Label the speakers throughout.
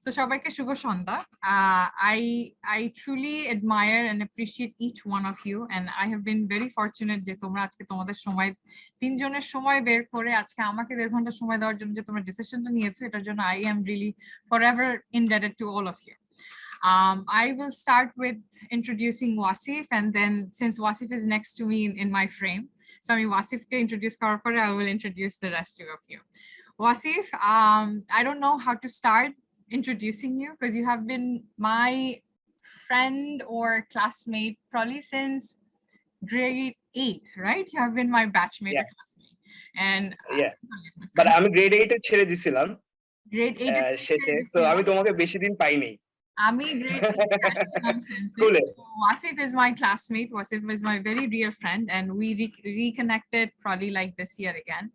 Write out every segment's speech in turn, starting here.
Speaker 1: So সবাইকে শুভ সন্ধ্যা. I truly admire and appreciate each one of you, and I have been very fortunate যে তোমরা আজকে তোমাদের সময় তিনজনের সময় বের করে আজকে আমাকে 1.5 ঘন্টা সময় দেওয়ার জন্য যে তোমরা ডিসিশনটা নিয়েছো এটার জন্য I am really forever indebted to all of you. I will start with introducing Wasif, and then since Wasif is next to me in my frame, so আমি ওয়াসিফকে introduce করার পরে I will introduce the rest of you. Wasif, I don't know how to start introducing you because you have been my friend or classmate probably since grade 8, right? You have been my batchmate or classmate. And
Speaker 2: but আমি grade 8 এ ছেড়ে দিছিলাম
Speaker 1: grade 8
Speaker 2: শেষে, তো আমি তোমাকে বেশি দিন পাইনি।
Speaker 1: Ami grade 8 Wasif is my classmate. Wasif is my very dear friend, and we reconnected probably like this year again.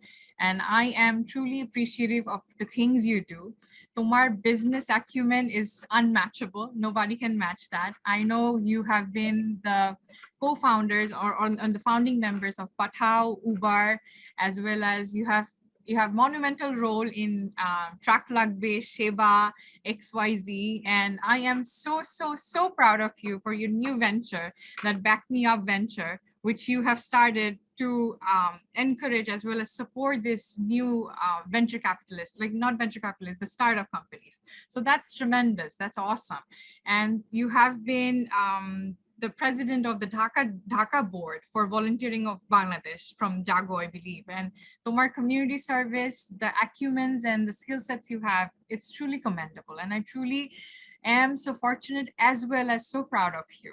Speaker 1: And I am truly appreciative of the things you do. Tomar business acumen is unmatchable. Nobody can match that. I know you have been the co-founders or on the founding members of Pathao, Uber, as well as you have monumental role in Track Lagbe, Sheba, XYZ, and I am so proud of you for your new venture, that Back Me Up venture, which you have started to encourage as well as support this new venture capitalists, like not venture capitalists, the startup companies. So that's tremendous. That's awesome. And you have been the president of the Dhaka board for volunteering of Bangladesh from Jago, I believe. And Tomar community service, the acumens and the skill sets you have, it's truly commendable. And I truly am so fortunate as well as so proud of you.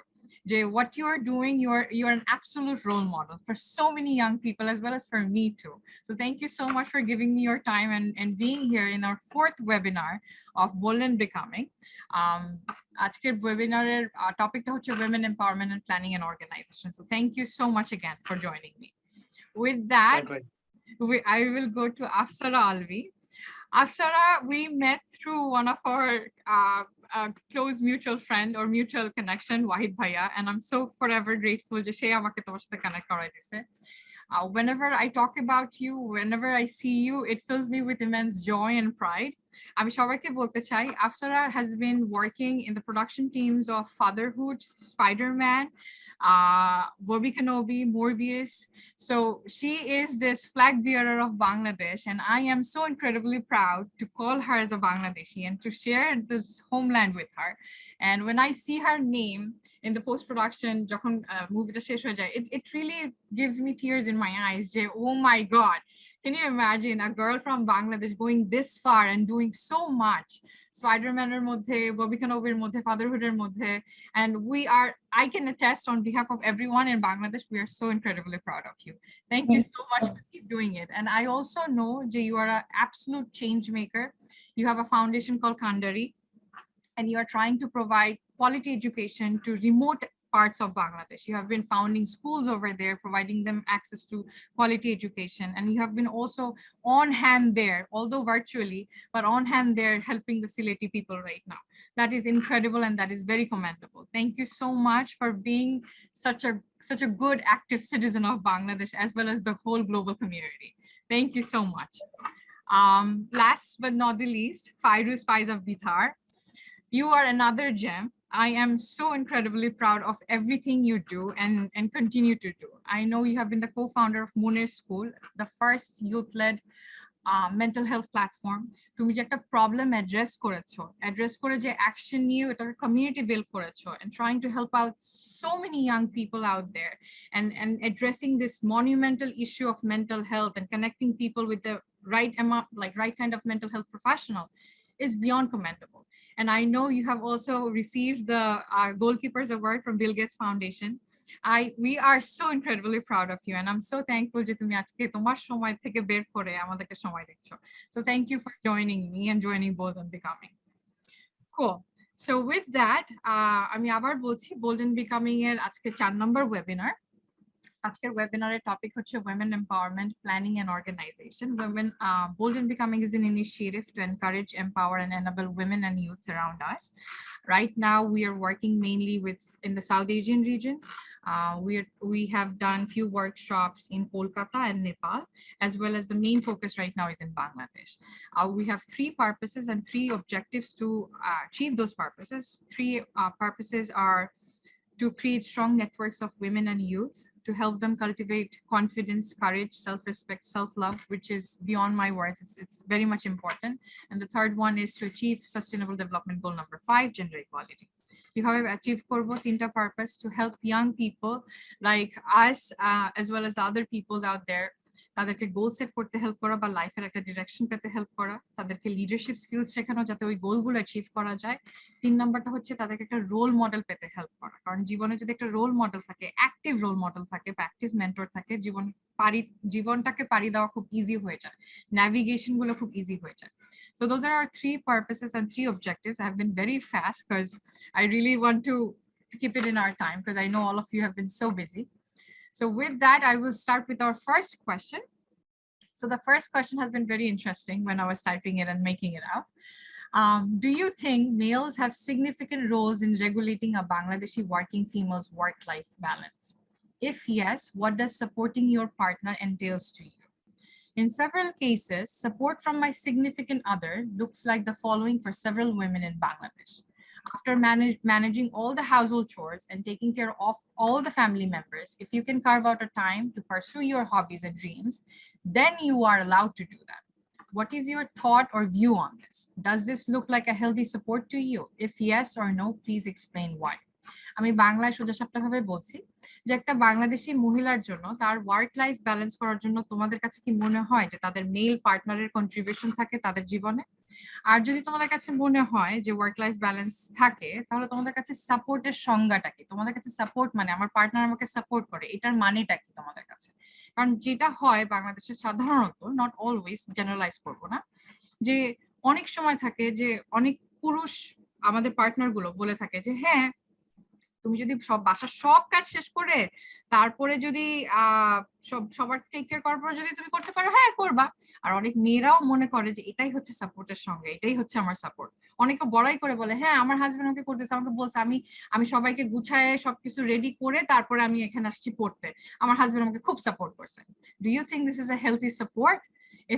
Speaker 1: Jay, what you are doing, you're an absolute role model for so many young people as well as for me too. So thank you so much for giving me your time and being here in our 4th webinar of Bold and Becoming. আজকের ওয়েবিনারের টপিকটা হচ্ছে women empowerment and planning and organization. So thank you so much again for joining me. With that, I will go to Afsara Alvi. Afsara, we met through one of our close mutual friend or mutual connection, Wahid Bhaiya, and I'm so forever grateful যে সে আমাকে তোমার সাথে connect করাই দিছে. Whenever I talk about you, whenever I see you, it fills me with immense joy and pride. আমি সবাইকে বলতে চাই, Afsara has been working in the production teams of Fatherhood, Spider-Man, Bobby Kenobi, Morbius. So she is this flag bearer of Bangladesh, and I am so incredibly proud to call her as a Bangladeshi and to share this homeland with her. And when I see her name in the post-production, যখন মুভিটা শেষ হয়ে যায়, it really gives me tears in my eyes. Oh my God, can you imagine a girl from Bangladesh going this far and doing so much? Spider-Man-এর মধ্যে, Bobby Kenobiর মধ্যে, Fatherhood-এর মধ্যে, and I can attest on behalf of everyone in Bangladesh, we are so incredibly proud of you. Thank you so much for keep doing it. And I also know, Jay, you are an absolute change maker. You have a foundation called Kandari, and you are trying to provide quality education to remote parts of Bangladesh. You have been founding schools over there, providing them access to quality education. And you have been also on hand there, although virtually, but on hand there helping the Sylheti people right now. That is incredible and that is very commendable. Thank you so much for being such a good active citizen of Bangladesh as well as the whole global community. Thank you so much. Last but not the least, Fairuz Faiz of Bithar. You are another gem. I am so incredibly proud of everything you do and continue to do. I know you have been the co-founder of Munir School, the first youth-led mental health platform. তুমি যে একটা problem address করে যে action নিয়ে এটা community build করেছো and trying to help out so many young people out there and addressing this monumental issue of mental health and connecting people with the right amount, like right kind of mental health professional is beyond commendable. And I know you have also received the Goalkeepers Award from Bill Gates Foundation. We are so incredibly proud of you, and I'm so thankful যে তুমি আজকে তোমার সময় থেকে বের করে আমাদেরকে সময় দিচ্ছো. So thank you for joining me and joining Bold and Becoming. Cool. So with that, আমি আবার বলছি Bold and Becoming এর আজকে 4 নম্বর webinar. আজকের ওয়েবিনারের টপিক হচ্ছে women empowerment planning and organization. Women Bold and Becoming is an initiative to encourage, empower and enable women and youths around us. Right now we are working mainly in the South Asian region. We have done few workshops in Kolkata and Nepal, as well as the main focus right now is in Bangladesh. We have 3 purposes and 3 objectives to achieve those purposes. 3 purposes are to create strong networks of women and youths, to help them cultivate confidence, courage, self-respect, self-love, which is beyond my words. It's very much important. And the third one is to achieve sustainable development goal number 5, gender equality. কিভাবে achieve করব 3টা purpose to help young people like us as well as the other peoples out there, তাদেরকে goal set করতে help করা বা লাইফের একটা direction পেতে হেল্প করা, তাদেরকে লিডারশিপ স্কিলস শেখানো যাতে ওই গোলগুলো অ্যাচিভ করা যায়। 3 নাম্বারটা হচ্ছে তাদেরকে একটা রোল মডেল পেতে হেল্প করা, কারণ জীবনে যদি একটা রোল মডেল থাকে, অ্যাক্টিভ রোল মডেল থাকে বা অ্যাক্টিভ মেন্টর থাকে, জীবনটাকে পাড়ি দেওয়া খুব ইজি হয়ে যায়, ন্যাভিগেশন গুলো খুব ইজি হয়ে যায়। So those are our 3 purposes and 3 objectives. I have been very fast because I really want to keep it in our time because I know all of you have been so busy. So with that, I will start with our first question. So the first question has been very interesting when I was typing it and making it out. Do you think males have significant roles in regulating a Bangladeshi working female's work-life balance? If yes, what does supporting your partner entails to you? In several cases, support from my significant other looks like the following for several women in Bangladesh. After managing all the household chores and taking care of all the family members, if you can carve out a time to pursue your hobbies and dreams, then you are allowed to do that. What is your thought or view on this? Does this look like a healthy support to you? If yes or no, please explain why. আমি বাংলায় সোজাসাপটাভাবে বলছি যে একটা বাংলাদেশি মহিলার জন্য তার work life balance করার জন্য তোমাদের কাছে কি মনে হয় যে তাদের মেল পার্টনারের কন্ট্রিবিউশন থাকে তাদের জীবনে? আর যদি তোমাদের কাছে মনে হয় যে ওয়ার্ক লাইফ ব্যালেন্স থাকে, তাহলে তোমাদের কাছে সাপোর্টের সংজ্ঞাটা কি? তোমাদের কাছে সাপোর্ট মানে আমার পার্টনার আমাকে সাপোর্ট করে, এটার মানেটা কি তোমাদের কাছে? কারণ যেটা হয় বাংলাদেশে সাধারণত, নট অলওয়েজ, জেনারেলাইজ করবো না, যে অনেক সময় থাকে যে অনেক পুরুষ আমাদের পার্টনার গুলো বলে থাকে যে হ্যাঁ তুমি যদি বাসার সব কাজ শেষ করে তারপরে যদি সবার টেক কেয়ার করার পর যদি তুমি করতে পারো, হ্যাঁ করবা। আর অনেক মেয়েরাও মনে করে যে এটাই হচ্ছে সাপোর্টের সঙ্গে, এটাই হচ্ছে আমার সাপোর্ট। অনেকে বড়াই করে বলে হ্যাঁ আমার হাজবেন্ড আমাকে করতেছে, আমাকে বলছে আমি সবাইকে গুছায় সবকিছু রেডি করে তারপরে আমি এখানে আসছি পড়তে, আমার হাজবেন্ড আমাকে খুব সাপোর্ট করছে। Do you think this is a healthy support?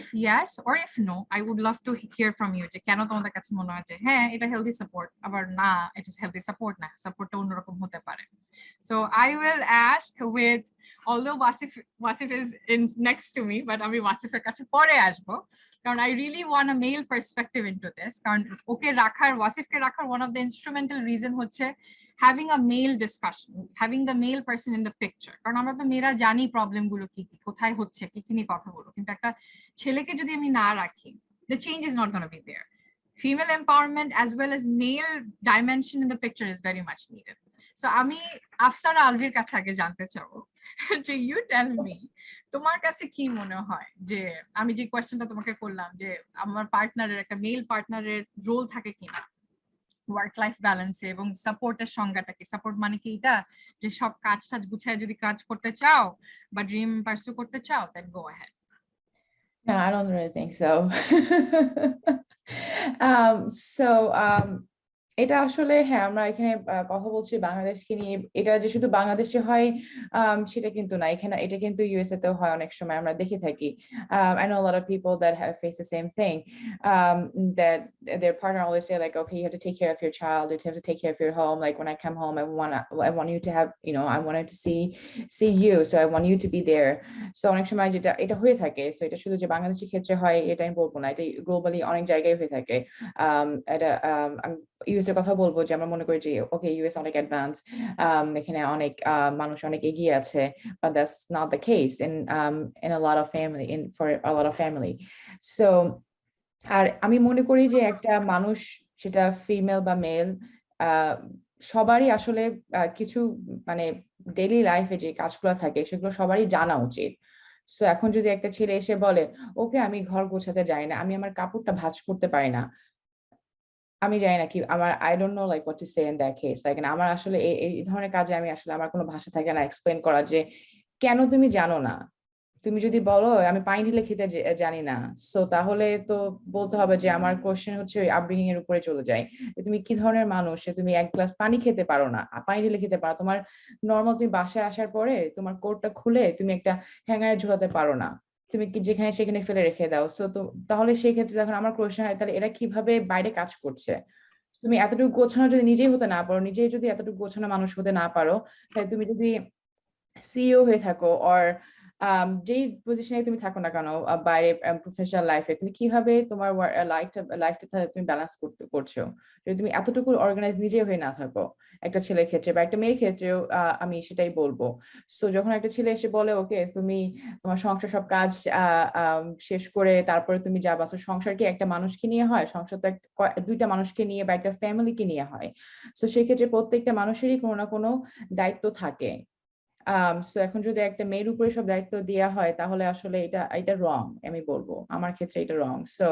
Speaker 1: If yes or if no, I would love to hear from you যে কেন তোমাদের কাছে মনে হয় যে হ্যাঁ এটা হেলদি সাপোর্ট, আবার না এটা হেলদি সাপোর্ট না, সাপোর্টটা অন্যরকম হতে পারে। So I will ask with, although Wasif is in next to me, but আমি ওয়াসিফের কাছে পরে আসবো কারণ I really want a male perspective into this, কারণ ওকে রাখার, ওয়াসিফকে রাখার one of the instrumental reason হচ্ছে having a male discussion, having the male person in the picture. কারণ আমরা তো মেয়েরা জানি প্রবলেম গুলো কি কি, কোথায় হচ্ছে, কি কি নিয়ে কথা বলবো, কিন্তু একটা ছেলেকে যদি আমি না রাখি, the change is not going to be there. Female empowerment as well as male dimension in the picture is very much needed. So আমি আফসারা আলভির কাছে আগে জানতে চাবো যে you tell me তোমার কাছে কি মনে হয় যে আমি যে কোয়েশ্চেনটা তোমাকে করলাম যে আমার পার্টনারের, একটা মেল পার্টনারের রোল থাকে কিনা ওয়ার্ক লাইফ ব্যালেন্সে, এবং সাপোর্টের সংজ্ঞাটা কি? সাপোর্ট মানে কি এটা যে সব কাজ গুছায় যদি কাজ করতে চাও বা ড্রিম পারসু করতে চাও, then go ahead.
Speaker 3: No, I don't really think so. এটা আসলে হ্যাঁ আমরা এখানে কথা বলছি বাংলাদেশকে নিয়ে, এটা যে শুধু বাংলাদেশে হয় সেটা কিন্তু না, এটা কিন্তু ইউএসএ তেও হয় অনেক সময়, আমরা দেখে থাকি। I know a lot of people that have faced the same thing, that their partner always say like, okay, you have to take care of your child, you have to take care of your home, like when I come home I want you to have, you know, I wanted to see you, so I want you to be there. So অনেক সময় এটা হয়ে থাকে। So এটা শুধু যে বাংলাদেশের ক্ষেত্রে হয় এটা আমি বলবো না, এটা গ্লোবালি অনেক জায়গায় হয়ে থাকে। এটা ইউএস এর কথা বলবো যে আমরা মনে করি যে ওকে ইউএস অনেক অ্যাডভান্স, এখানে অনেক মানুষ অনেক এগিয়ে আছে, but that's not the case in a lot of family, for a lot of family. So আর আমি মনে করি যে একটা মানুষ, সেটা ফিমেল বা মেল, সবারই আসলে কিছু মানে ডেইলি লাইফে যে কাজগুলো থাকে সেগুলো সবারই জানা উচিত। সো এখন যদি একটা ছেলে এসে বলে ওকে আমি ঘর গোছাতে যাই না, আমি আমার কাপড়টা ভাঁজ করতে পারি না, আমি জানি না কি আমার, I don't know like what to say in that case. Like আমার আসলে এই ধরনের কাজে আমি আসলে আমার কোনো ভাষা থাকে না এক্সপ্লেন করা যে কেন তুমি জানো না? তুমি যদি বলো আমি পানি ঢেলে খেতে জানি না, সো তাহলে তো বলতে হবে যে আমার কোশ্চেন হচ্ছে ওই আপব্রিঙ্গিং এর উপরে চলে যায়। তুমি কি ধরনের মানুষ যে তুমি এক গ্লাস পানি খেতে পারো না, পানি ঢেলে খেতে পারো? তোমার নর্মাল তুমি বাসায় আসার পরে তোমার কোটটা খুলে তুমি একটা হ্যাঙ্গারে ঝোলাতে পারো না, তুমি কি যেখানে সেখানে ফেলে রেখে দাও। সো তো তাহলে সেই ক্ষেত্রে যখন আমার কোশ্চেন হয় তাহলে এরা কিভাবে বাইরে কাজ করছে? তুমি এতটুকু গোছানো যদি নিজেই হতে না পারো, নিজেই যদি এতটুকু গোছানো মানুষ হতে না পারো, তাহলে তুমি যদি সিইও হয়ে থাকো অর যেই পজিশনে তুমি থাকো না কেন বাইরে প্রফেশনাল লাইফে, তুমি কিভাবে তোমার লাইফটা তুমি ব্যালেন্স করছো যদি তুমি এতটুকু অর্গানাইজ নিজে হয়ে না থাকো? একটা ছেলের ক্ষেত্রে বা একটা মেয়ের ক্ষেত্রেও আমি সেটাই বলবো। সো যখন একটা ছেলে এসে বলে ওকে তুমি তোমার সংসার সব কাজ শেষ করে তারপরে তুমি যাবা, তো সংসার কি একটা মানুষকে নিয়ে হয়? সংসার তো দুইটা মানুষকে নিয়ে বা একটা ফ্যামিলিকে নিয়ে হয়। সো সেক্ষেত্রে প্রত্যেকটা মানুষেরই কোনো না কোনো দায়িত্ব থাকে। সো এখন যদি একটা মেয়ের উপরে সব দায়িত্ব দেওয়া হয় তাহলে আসলে এটা এটা রং, আমি বলবো আমার ক্ষেত্রে এটা রং। সো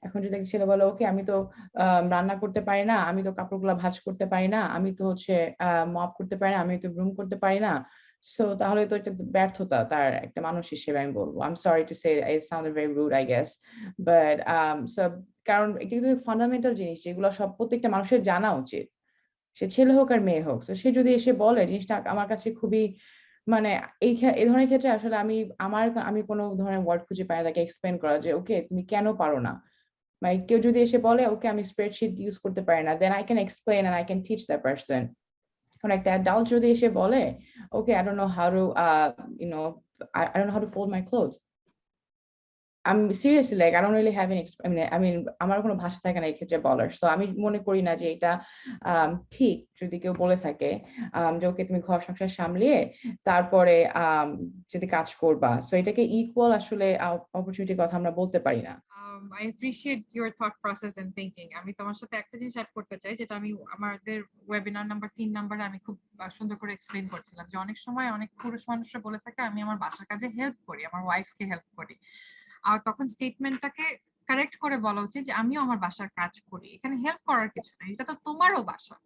Speaker 3: এখন যদি একটা ছেলে বলে ওকে আমি তো রান্না করতে পারি না, আমি তো কাপড়গুলো ভাঁজ করতে পারি না, আমি তো হচ্ছে মপ করতে পারি না, আমি তো ব্রুম করতে পারি না, সো তাহলে তো এটা ব্যর্থতা তার একটা মানুষ হিসেবে আমি বলবো। I am sorry to say it sounded very rude I guess, but so কারণ এটা কিন্তু ফান্ডামেন্টাল জিনিস যেগুলো সব প্রত্যেকটা মানুষের জানা উচিত, সে ছেলে হোক আর মেয়ে হোক। তো সে যদি এসে বলে জিনিসটা আমার কাছে খুবই মানে এই ধরনের ক্ষেত্রে আসলে আমি কোনো ধরনের ওয়ার্ড খুঁজে পাই না তাকে এক্সপ্লেন করা যে ওকে তুমি কেন পারো না। মানে কেউ যদি এসে বলে ওকে আমি স্প্রেডশিট ইউজ করতে পারি না, then I can explain and I can teach that person. এখন একটা অ্যাডাল্ট যদি এসে বলে okay I don't know how to you know I don't know how to fold my clothes, I'm seriously like I don't really have any I mean আমার কোনো ভাষা থাকে না এই ক্ষেত্রে বলার। সো আমি মনে করি না যে এটা ঠিক যদি কেউ বলে থাকে যে ওকে তুমি ঘর সংসার সামলিয়ে তারপরে যদি কাজ করবা, সো এটাকে ইকুয়াল আসলে অপরচুনিটির কথা আমরা বলতে পারি না।
Speaker 1: I appreciate your thought process and thinking. আমি তোমার সাথে একটা জিনিস অ্যাড করতে চাই যেটা আমি আমাদের ওয়েবিনার নাম্বার 3 নাম্বারে আমি খুব সুন্দর করে এক্সপ্লেইন করছিলাম যে অনেক সময় অনেক পুরুষ মানুষরা বলে থাকে আমি আমার বাসার কাজে হেল্প করি, আমার ওয়াইফকে হেল্প করি। আর তখন স্টেটমেন্টটাকে কারেক্ট করে বলা উচিত যে আমিও আমার বাসার কাজ করি, এখানে হেল্প করার কিছু নাই, এটা তো তোমারও বাসা।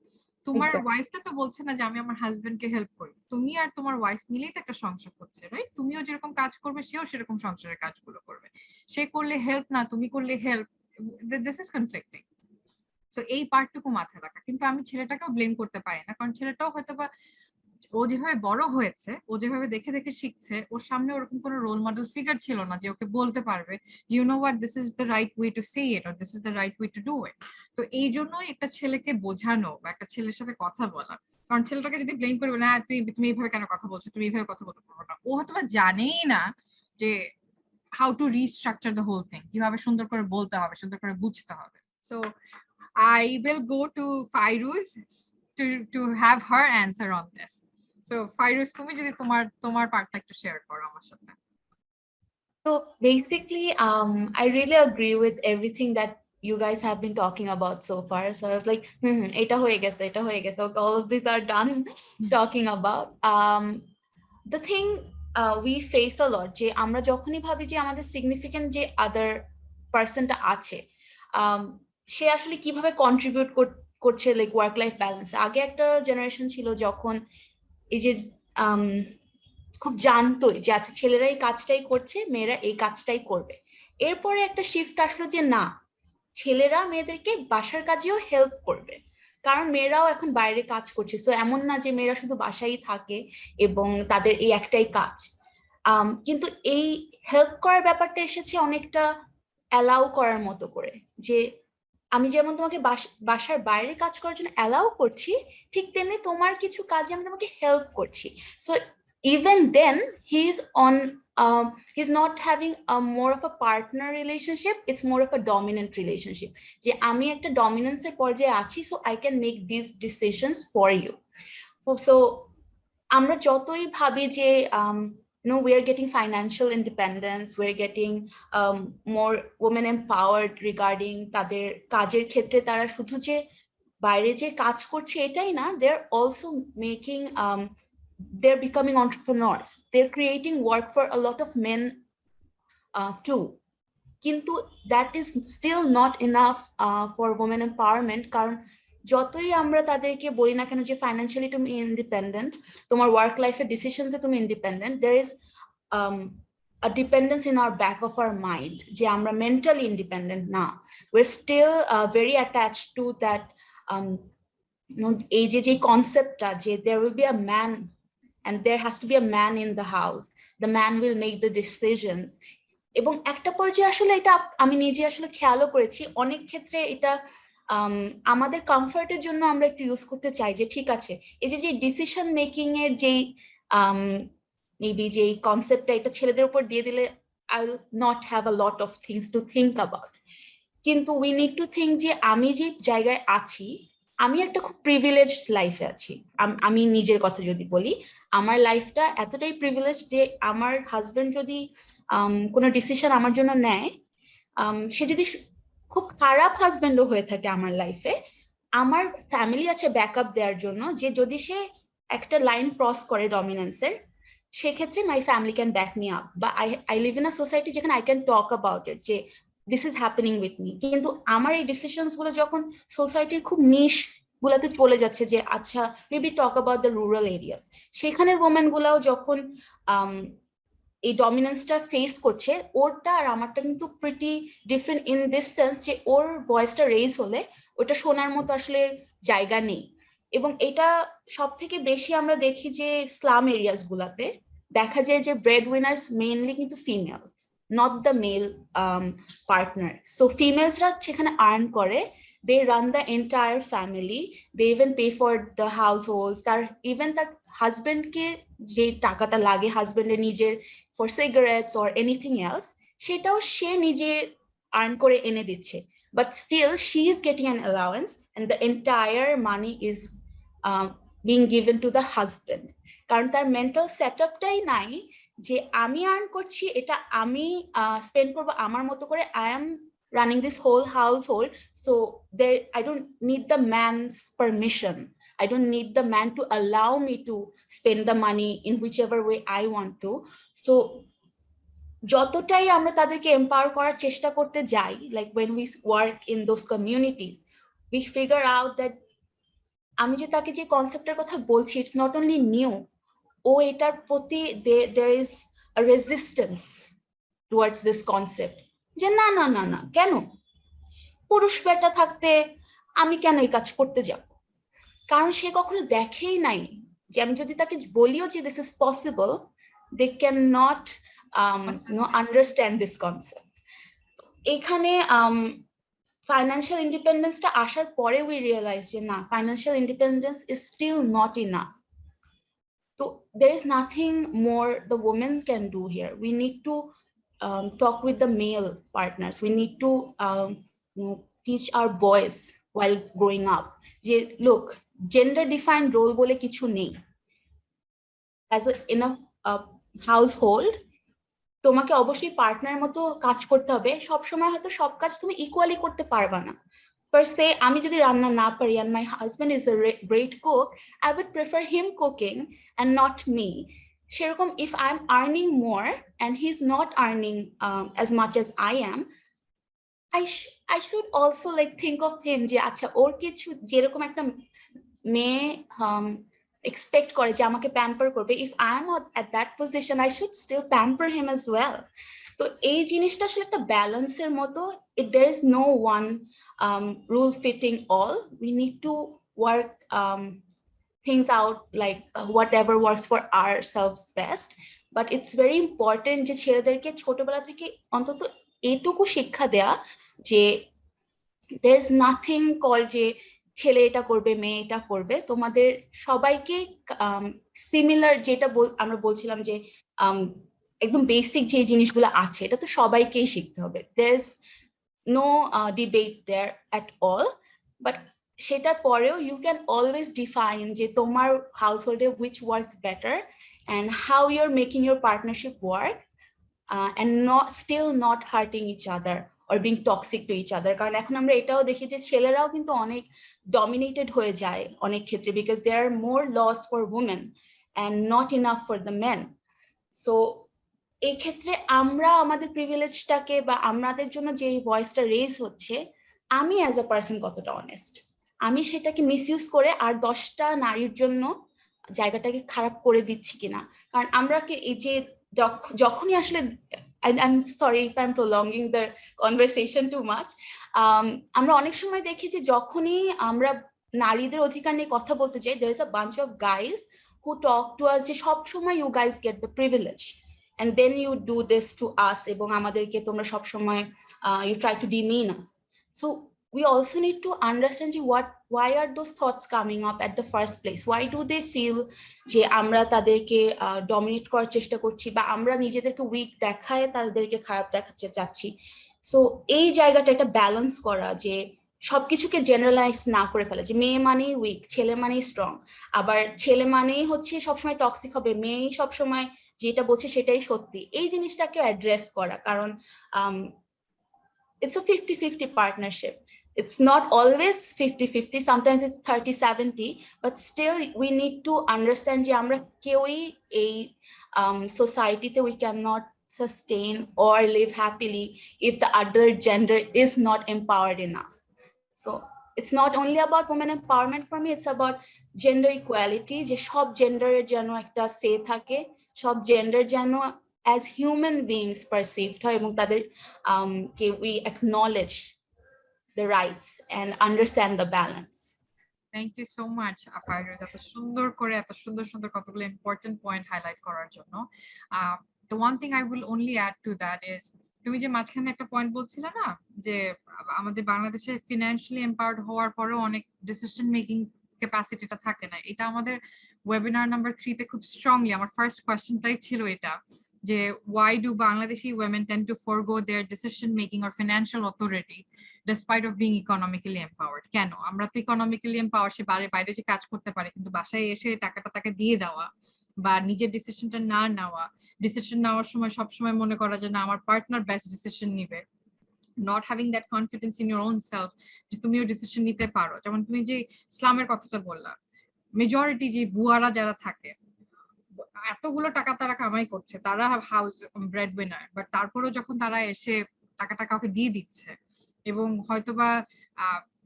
Speaker 1: তোমার ওয়াইফটা তো বলছে না যে আমি আমার হাজবেন্ডকে হেল্প করি, তুমি আর তোমার ওয়াইফ মিলেই তো একটা সংসার করছে, রাইট? তুমিও যেরকম কাজ করবে সেও সেরকম সংসারের কাজগুলো করবে। সে করলে হেল্প না তুমি করলে help, this is conflicting. So এই পার্টটুকু মাথায় রাখা। কিন্তু আমি ছেলেটাকেও ব্লেম করতে পারি না, কারণ ছেলেটাও হয়তো বা ও যেভাবে বড় হয়েছে, ও যেভাবে দেখে দেখে শিখছে, ওর সামনে ওরকম কোনো রোল মডেল ফিগার ছিল না যে ওকে বলতে পারবে you know what this is the right way to say it or this is the right way to do it. তো এই জন্যই একটা ছেলেকে বোঝানো বা একটা ছেলের সাথে কথা বলা, কারণ ছেলেটাকে যদি ব্লেম করবে না তুমি এইভাবে কেন কথা বলছো, তুমি এইভাবে কথা বলতে পারো না, ও হয়তো বা জানেই না যে how to restructure the whole thing, কিভাবে সুন্দর করে বলতে হবে, সুন্দর করে বুঝতে হবে। So I will go to Fairuz to have her answer on this. So Fairuz, তুমি যদি তোমার পার্টটা একটু শেয়ার করো আমার সাথে।
Speaker 4: So basically, I really agree with everything that you guys have been talking about so far. So I was like, এটা হয়ে গেছে, এটা হয়ে গেছে. Okay, all of these are done talking about. The thing we face a lot যে আমরা যখনই ভাবি যে আমাদের সিগনিফিকেন্ট যে আদার পার্সনটা আছে সে আসলে কিভাবে কন্ট্রিবিউট করছে লাইক ওয়ার্ক লাইফ ব্যালেন্স। আগে একটা জেনারেশন ছিল যখন এই যে খুব জানতোই যে আচ্ছা ছেলেরা এই কাজটাই করছে, মেয়েরা এই কাজটাই করবে। এরপরে একটা শিফট আসলো যে না, ছেলেরা মেয়েদেরকে বাসার কাজেও হেল্প করবে, কারণ মেয়েরাও এখন বাইরে কাজ করছে। সো এমন না যে মেয়েরা শুধু বাসায় থাকে এবং তাদের এই একটাই কাজ। কিন্তু এই হেল্প করার ব্যাপারটা এসেছে অনেকটা অ্যালাউ করার মতো করে, যে আমি যেমন তোমাকে বাসার বাইরে কাজ করার জন্য অ্যালাউ করছি, ঠিক তেমনি তোমার কিছু কাজে আমি তোমাকে হেল্প করছি। So even then he's not having a more of a partner relationship, it's more of a dominant relationship, যে আমি একটা ডমিনেন্সের পর্যায়ে আছি, so I can make these decisions for you. So আমরা যতই ভাবি যে no, we are getting financial independence, we're getting more women empowered regarding তাদের কাজের ক্ষেত্রে তারা শুধু যে বাইরে যে কাজ করছে এটাই না, they're also making they're becoming entrepreneurs, they're creating work for a lot of men too. কিন্তু that is still not enough for women empowerment, কারণ যতই আমরা তাদেরকে বলি না কেন যে ফাইন্যান্সিয়ালি তুমি ইন্ডিপেন্ডেন্ট, তোমার ওয়ার্ক লাইফের ডিসিশনসে তুমি independent, there is a dependence in our back of our mind যে আমরা mentally independent না, we're still very attached to that এই যে কনসেপ্টটা যে there will be a man and there has to be a man in the house, the man will make the decisions. এবং একটা পর্যায়ে আসলে এটা আমি নিজে আসলে খেয়ালও করেছি, অনেক ক্ষেত্রে এটা আমাদের কমফর্টের জন্য আমরা একটু ইউজ করতে চাই যে ঠিক আছে এই যে ডিসিশন মেকিং এর যেই মেবি যেই কনসেপ্টটা এটা ছেলেদের উপর দিয়ে দিলে I will not have a lot of things to think about. কিন্তু উই নিড টু থিঙ্ক যে আমি যে জায়গায় আছি, আমি একটা খুব প্রিভিলেজড লাইফে আছি। আমি নিজের কথা যদি বলি, আমার লাইফটা এতটাই প্রিভিলেজ যে আমার হাজবেন্ড যদি কোনো ডিসিশন আমার জন্য নেয়, সে যদি খুব খারাপ হাজবেন্ডও হয়ে থাকে আমার লাইফে, আমার ফ্যামিলি আছে ব্যাকআপ দেওয়ার জন্য যে যদি সে একটা লাইন ক্রস করে ডমিনেন্সের, সেক্ষেত্রে my family can back me up, বা I live in a society যেখানে I can talk about it যে this is happening with me. কিন্তু আমার এই ডিসিশনস গুলো যখন সোসাইটির খুব নিশ গুলাতে চলে যাচ্ছে যে আচ্ছা maybe talk about the rural areas, সেখানের ওমেন গুলাও যখন এই ডমিনেন্সটা ফেস করছে, ওরটা আর আমারটা কিন্তু pretty different in this sense যে ওর ভয়েসটা রেজ হলে ওটা শোনার মতো আসলে জায়গা নেই। এবং এটা সব থেকে বেশি আমরা দেখি যে স্লাম এরিয়াস গুলাতে দেখা যায় যে ব্রেড উইনার্স মেইনলি কিন্তু females, not the male partner. So ফিমেলসরা সেখানে আর্ন করে, they run the entire family, they even pay for the households, তার ইভেন তার হাজবেন্ডকে যে টাকাটা লাগে হাজবেন্ডের নিজের for cigarettes or anything else, সেটাও সে নিজে আর্ন করে এনে দিচ্ছে, but still she is getting an allowance and the entire money is being given to the husband. কারণ তার মেন্টাল সেট আপটাই নাই যে আমি আর্ন করছি, এটা আমি স্পেন্ড করবো আমার মতো করে, I am running this whole household, so there I don't need the man's permission, I don't need the man to allow me to spend the money in whichever way I want to. So যতটাই আমরা তাদেরকে empower করার চেষ্টা করতে যাই, like when we work in those communities, we figure out that আমি যে তাকে যে কনসেপ্টের কথা বলছি, it's not only new, ও এটার প্রতি there is a resistance towards this concept যে না না না না, কেন পুরুষ বেটা থাকতে আমি কেন এই কাজ করতে যাব? কারণ সে কখনো দেখেই নাই যে আমি যদি তাকে বলিও যে this is possible, they can not understand this concept. এখানে ফাইন্যান্সিয়াল ইন্ডিপেন্ডেন্সটা আসার পরে উই রিয়েলাইজ যে না, financial independence is still not enough. তো there is nothing more the women can do here. We need to talk with the male partners. We need to teach our boys while growing up যে look, gender defined role বলে কিছু নেই। As in a household, তোমাকে অবশ্যই partner মতো কাজ করতে হবে, সবসময় হয়তো সব কাজ তুমি ইকুয়ালি করতে পারবা না। Per se, আমি যদি রান্না না পারি and my husband is a great cook, I would prefer him cooking and not me. সেরকম if I'm earning more and he's not earning as much as I am, I should also like think of him যে আচ্ছা ওর কিছু যেরকম একটা মেয়ে expect করে যে আমাকে প্যাম্পার করবে, if I'm at that position I should still pamper him as well. তো এই জিনিসটা আসলে একটা ব্যালেন্সের মতো, there is no one rule fitting all. We need to work things out like whatever works for ourselves best, but it's very important যে ছেলেদেরকে ছোটবেলা থেকে অন্তত এইটুকু শিক্ষা দেয়া যে there is nothing called যে ছেলে এটা করবে মেয়ে এটা করবে, তোমাদের সবাইকে সিমিলার যেটা আমরা বলছিলাম যে একদম বেসিক যে জিনিসগুলো আছে এটা তো সবাইকেই শিখতে হবে, there is no debate there at all, but সেটার পরেও you can always define যে তোমার হাউসহোল্ডে which works better and how you're making your partnership work and still not hurting each other or being toxic to each other. কারণ এখন আমরা এটাও দেখি যে ছেলেরাও কিন্তু অনেক dominated হয়ে যায় অনেক ক্ষেত্রে because there are more laws for women and not enough for the men. So এই ক্ষেত্রে আমরা আমাদের প্রিভিলেজটাকে বা আমাদের জন্য যে ভয়েসটা রেজ হচ্ছে, আমি অ্যাজ আ পার্সন কতটা অনেস্ট, আমি সেটাকে মিসইউজ করে আর 10টা নারীর জন্য জায়গাটাকে খারাপ করে দিচ্ছি কিনা। কারণ আমরা কি এই যে যখনই আসলে, I'm sorry if I'm prolonging the conversation too much, আমরা অনেক সময় দেখি যে যখনই আমরা নারীদের অধিকার নিয়ে কথা বলতে চাই, there is a bunch of guys who talk to us যে সব সময় you guys get the privilege and then you do this to us এবং আমাদেরকে তোমরা সব সময় you try to demean us. So we also need to understand why are those thoughts coming up at the first place? Why do they feel যে আমরা তাদেরকে dominate করার চেষ্টা করছি বা আমরা নিজেদেরকে উইক দেখায় তাদেরকে খারাপ দেখাতে চাচ্ছি? সো এই জায়গাটা একটা ব্যালেন্স করা, যে সবকিছুকে জেনারেলাইজ না করে ফেলা, যে মেয়ে মানেই উইক, ছেলে মানেই স্ট্রং, আবার ছেলে মানেই হচ্ছে সবসময় টক্সিক হবে, মেয়েই সবসময় যেটা বলছে সেটাই সত্যি। এই জিনিসটাকে অ্যাড্রেস করা, কারণ it's a 50-50 partnership. It's not always 50-50, sometimes it's 30-70, but still we need to understand যে আমরা কেউই এই society-তে we cannot sustain or live happily if the other gender is not empowered enough. So it's not only about women empowerment for me, it's about gender equality, যে সব জেন্ডারের যেন একটা সে থাকে, সব জেন্ডার যেন as human beings perceived হয় এবং তাদের we acknowledge the rights and understand the balance.
Speaker 1: Thank you so much, Afairuz, এত সুন্দর করে এত সুন্দর সুন্দর কতগুলো ইম্পর্টেন্ট পয়েন্ট হাইলাইট করার জন্য। The one thing I will only add to that is, তুমি যে মাঝখানে একটা পয়েন্ট বলছিলে না যে আমাদের বাংলাদেশে ফিনান্সিয়ালি এম্পাওয়ার্ড হওয়ার পরেও অনেক ডিসিশন মেকিং ক্যাপাসিটিটা থাকে না, এটা আমাদের ওয়েবিনার নাম্বার 3 তে খুব স্ট্রংলি আমার ফার্স্ট কোয়েশ্চেনটাই ছিল এটা, যে why do Bangladeshi women tend to forego their decision making or financial authority despite of being economically empowered? কেন আমরা তো ইকোনমিক্যালি এম্পাওয়ার, সে বাইরে যে কাজ করতে পারে, কিন্তু বাসায় এসে টাকাটা তাকে দিয়ে দেওয়া বা নিজের ডিসিশনটা না নেওয়া, ডিসিশন নেওয়ার সময় সবসময় মনে করা যে না আমার পার্টনার বেস্ট ডিসিশন নিবে, not having that confidence in your own self যে তুমিও ডিসিশন নিতে পারো। যেমন তুমি যে ইসলামের কথাটা বললা, মেজরিটি যে বুয়ারা যারা থাকে এতগুলো টাকা তারা কামাই করছে, তারা হাউস ব্রেড উইনার, বাট তারপরেও যখন তারা এসে টাকাটা কাউকে দিয়ে দিচ্ছে এবং হয়তোবা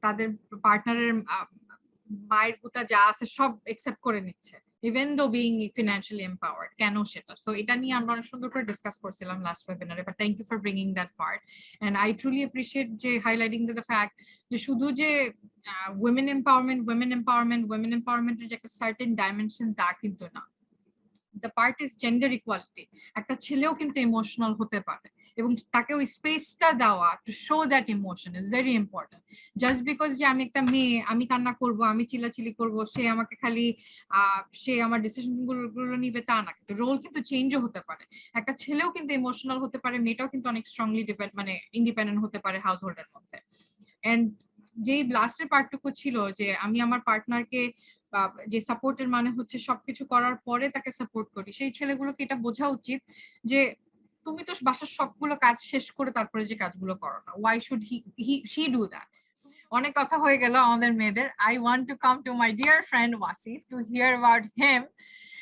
Speaker 1: তাদের পার্টনারের মায়ের পুতা যা আছে সব একসেপ্ট করে নিচ্ছে, even though being financially empowered, কেন সেটা? সো এটা নিয়ে আমরা অনেক সুন্দর করে ডিসকাস করছিলাম লাস্ট ওয়েবিনারে, but thank you for bringing that part and I truly appreciate যে হাইলাইটিং দ্য ফ্যাক্ট যে শুধু যে উইমেন এম্পাওয়ারমেন্টের যে একটা সার্টেন ডাইমেনশন তা কিন্তু না, the part is gender equality. একটা ছেলেও কিন্তু ইমোশনাল হতে পারে এবং তাকে ওই স্পেসটা দেওয়া to show that emotion is very important. Just because যে আমি একটা মেয়ে, আমি কান্না করব, আমি চিল্লাচিল্লি করব, সে আমাকে খালি সে আমার ডিসিশন গুলো নিবে তা না, কিন্তু রোল কিন্তু চেঞ্জও হতে পারে। একটা ছেলেও কিন্তু ইমোশনাল হতে পারে, মেয়েটাও কিন্তু অনেক স্ট্রংলি মানে ইন্ডিপেন্ডেন্ট হতে পারে হাউস হোল্ডের মধ্যে। এন্ড যেই লাস্টের পার্টটুকু ছিল যে আমি আমার পার্টনারকে যে সাপোর্টের মানে হচ্ছে সবকিছু করার পরে তাকে সাপোর্ট করি, সেই ছেলেগুলোকে এটা বোঝা উচিত যে তুমি তো বাসার সবগুলো কাজ শেষ করে তারপরে যে কাজগুলো করো না, why should she do that? অনেক কথা হয়ে গেল আমাদের মেয়েদের। I want to come to my dear friend Wasif to hear about him,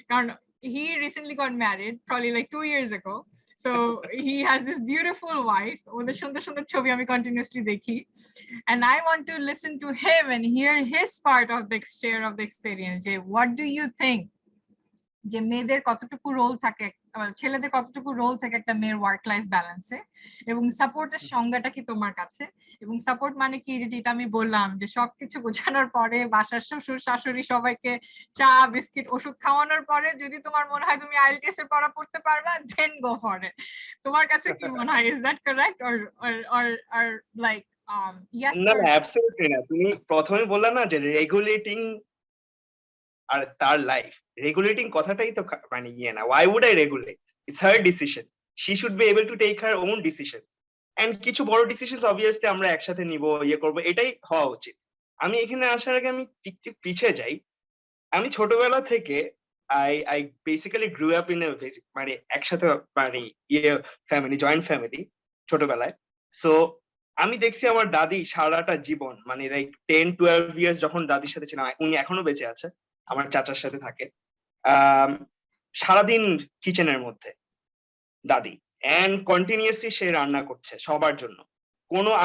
Speaker 1: কারণ he recently got married probably like 2 years ago, so he has this beautiful wife, ওদের সুন্দর সুন্দর ছবি আমি কন্টিনিউয়াসলি দেখি, and I want to listen to him and hear his part of the share of the experience. What do you think যে মেয়েদের কতটুকু role থাকে, ছেলেদের কতটুকু রোল থাকে একটা মেয়ের ওয়ার্ক লাইফ ব্যালেন্সে, এবং সাপোর্টের সংজ্ঞাটা কি তোমার কাছে? এবং সাপোর্ট মানে কি, যেটা আমি বললাম যে সবকিছু গোছানোর পরে বাসার শ্বশুর শাশুড়ি সবাইকে চা বিস্কিট ওষুধ খাওয়ানোর পরে যদি তোমার মনে হয় তুমি IELTS এর পড়া পড়তে পারবা, দেন গো ফর ইট। তোমার কাছে কি মনে হয়, is that correct or like yes
Speaker 2: না অ্যাবসলিউটলি না। তুমি প্রথমে বললা না যে রেগুলেটিং আর তার লাইফ, রেগুলেটিং কথাটাই তো মানে না, why would I regulate? It's her decision, she should be able to take her own decision, and কিছু বড় ডিসিশনস অবভিয়াসলি আমরা একসাথে নিব, করব, এটাই হওয়া উচিত। আমি এখানে আসার আগে আমি একটু পিছিয়ে যাই। আমি ছোটবেলা থেকে I basically grew up in a মানে একসাথে মানে ফ্যামিলি, জয়েন্ট ফ্যামিলি ছোটবেলায়। সো আমি দেখছি আমার দাদি সারাটা জীবন মানে লাইক 10-12 ইয়ার্স যখন দাদির সাথে ছিলাম, উনি এখনো বেঁচে আছে, আমার চাচার সাথে থাকে, সারাদিন কিচেনের মধ্যে দাদি, এন্ড কন্টিনিউয়াসলি সে রান্না করছে সবার জন্য।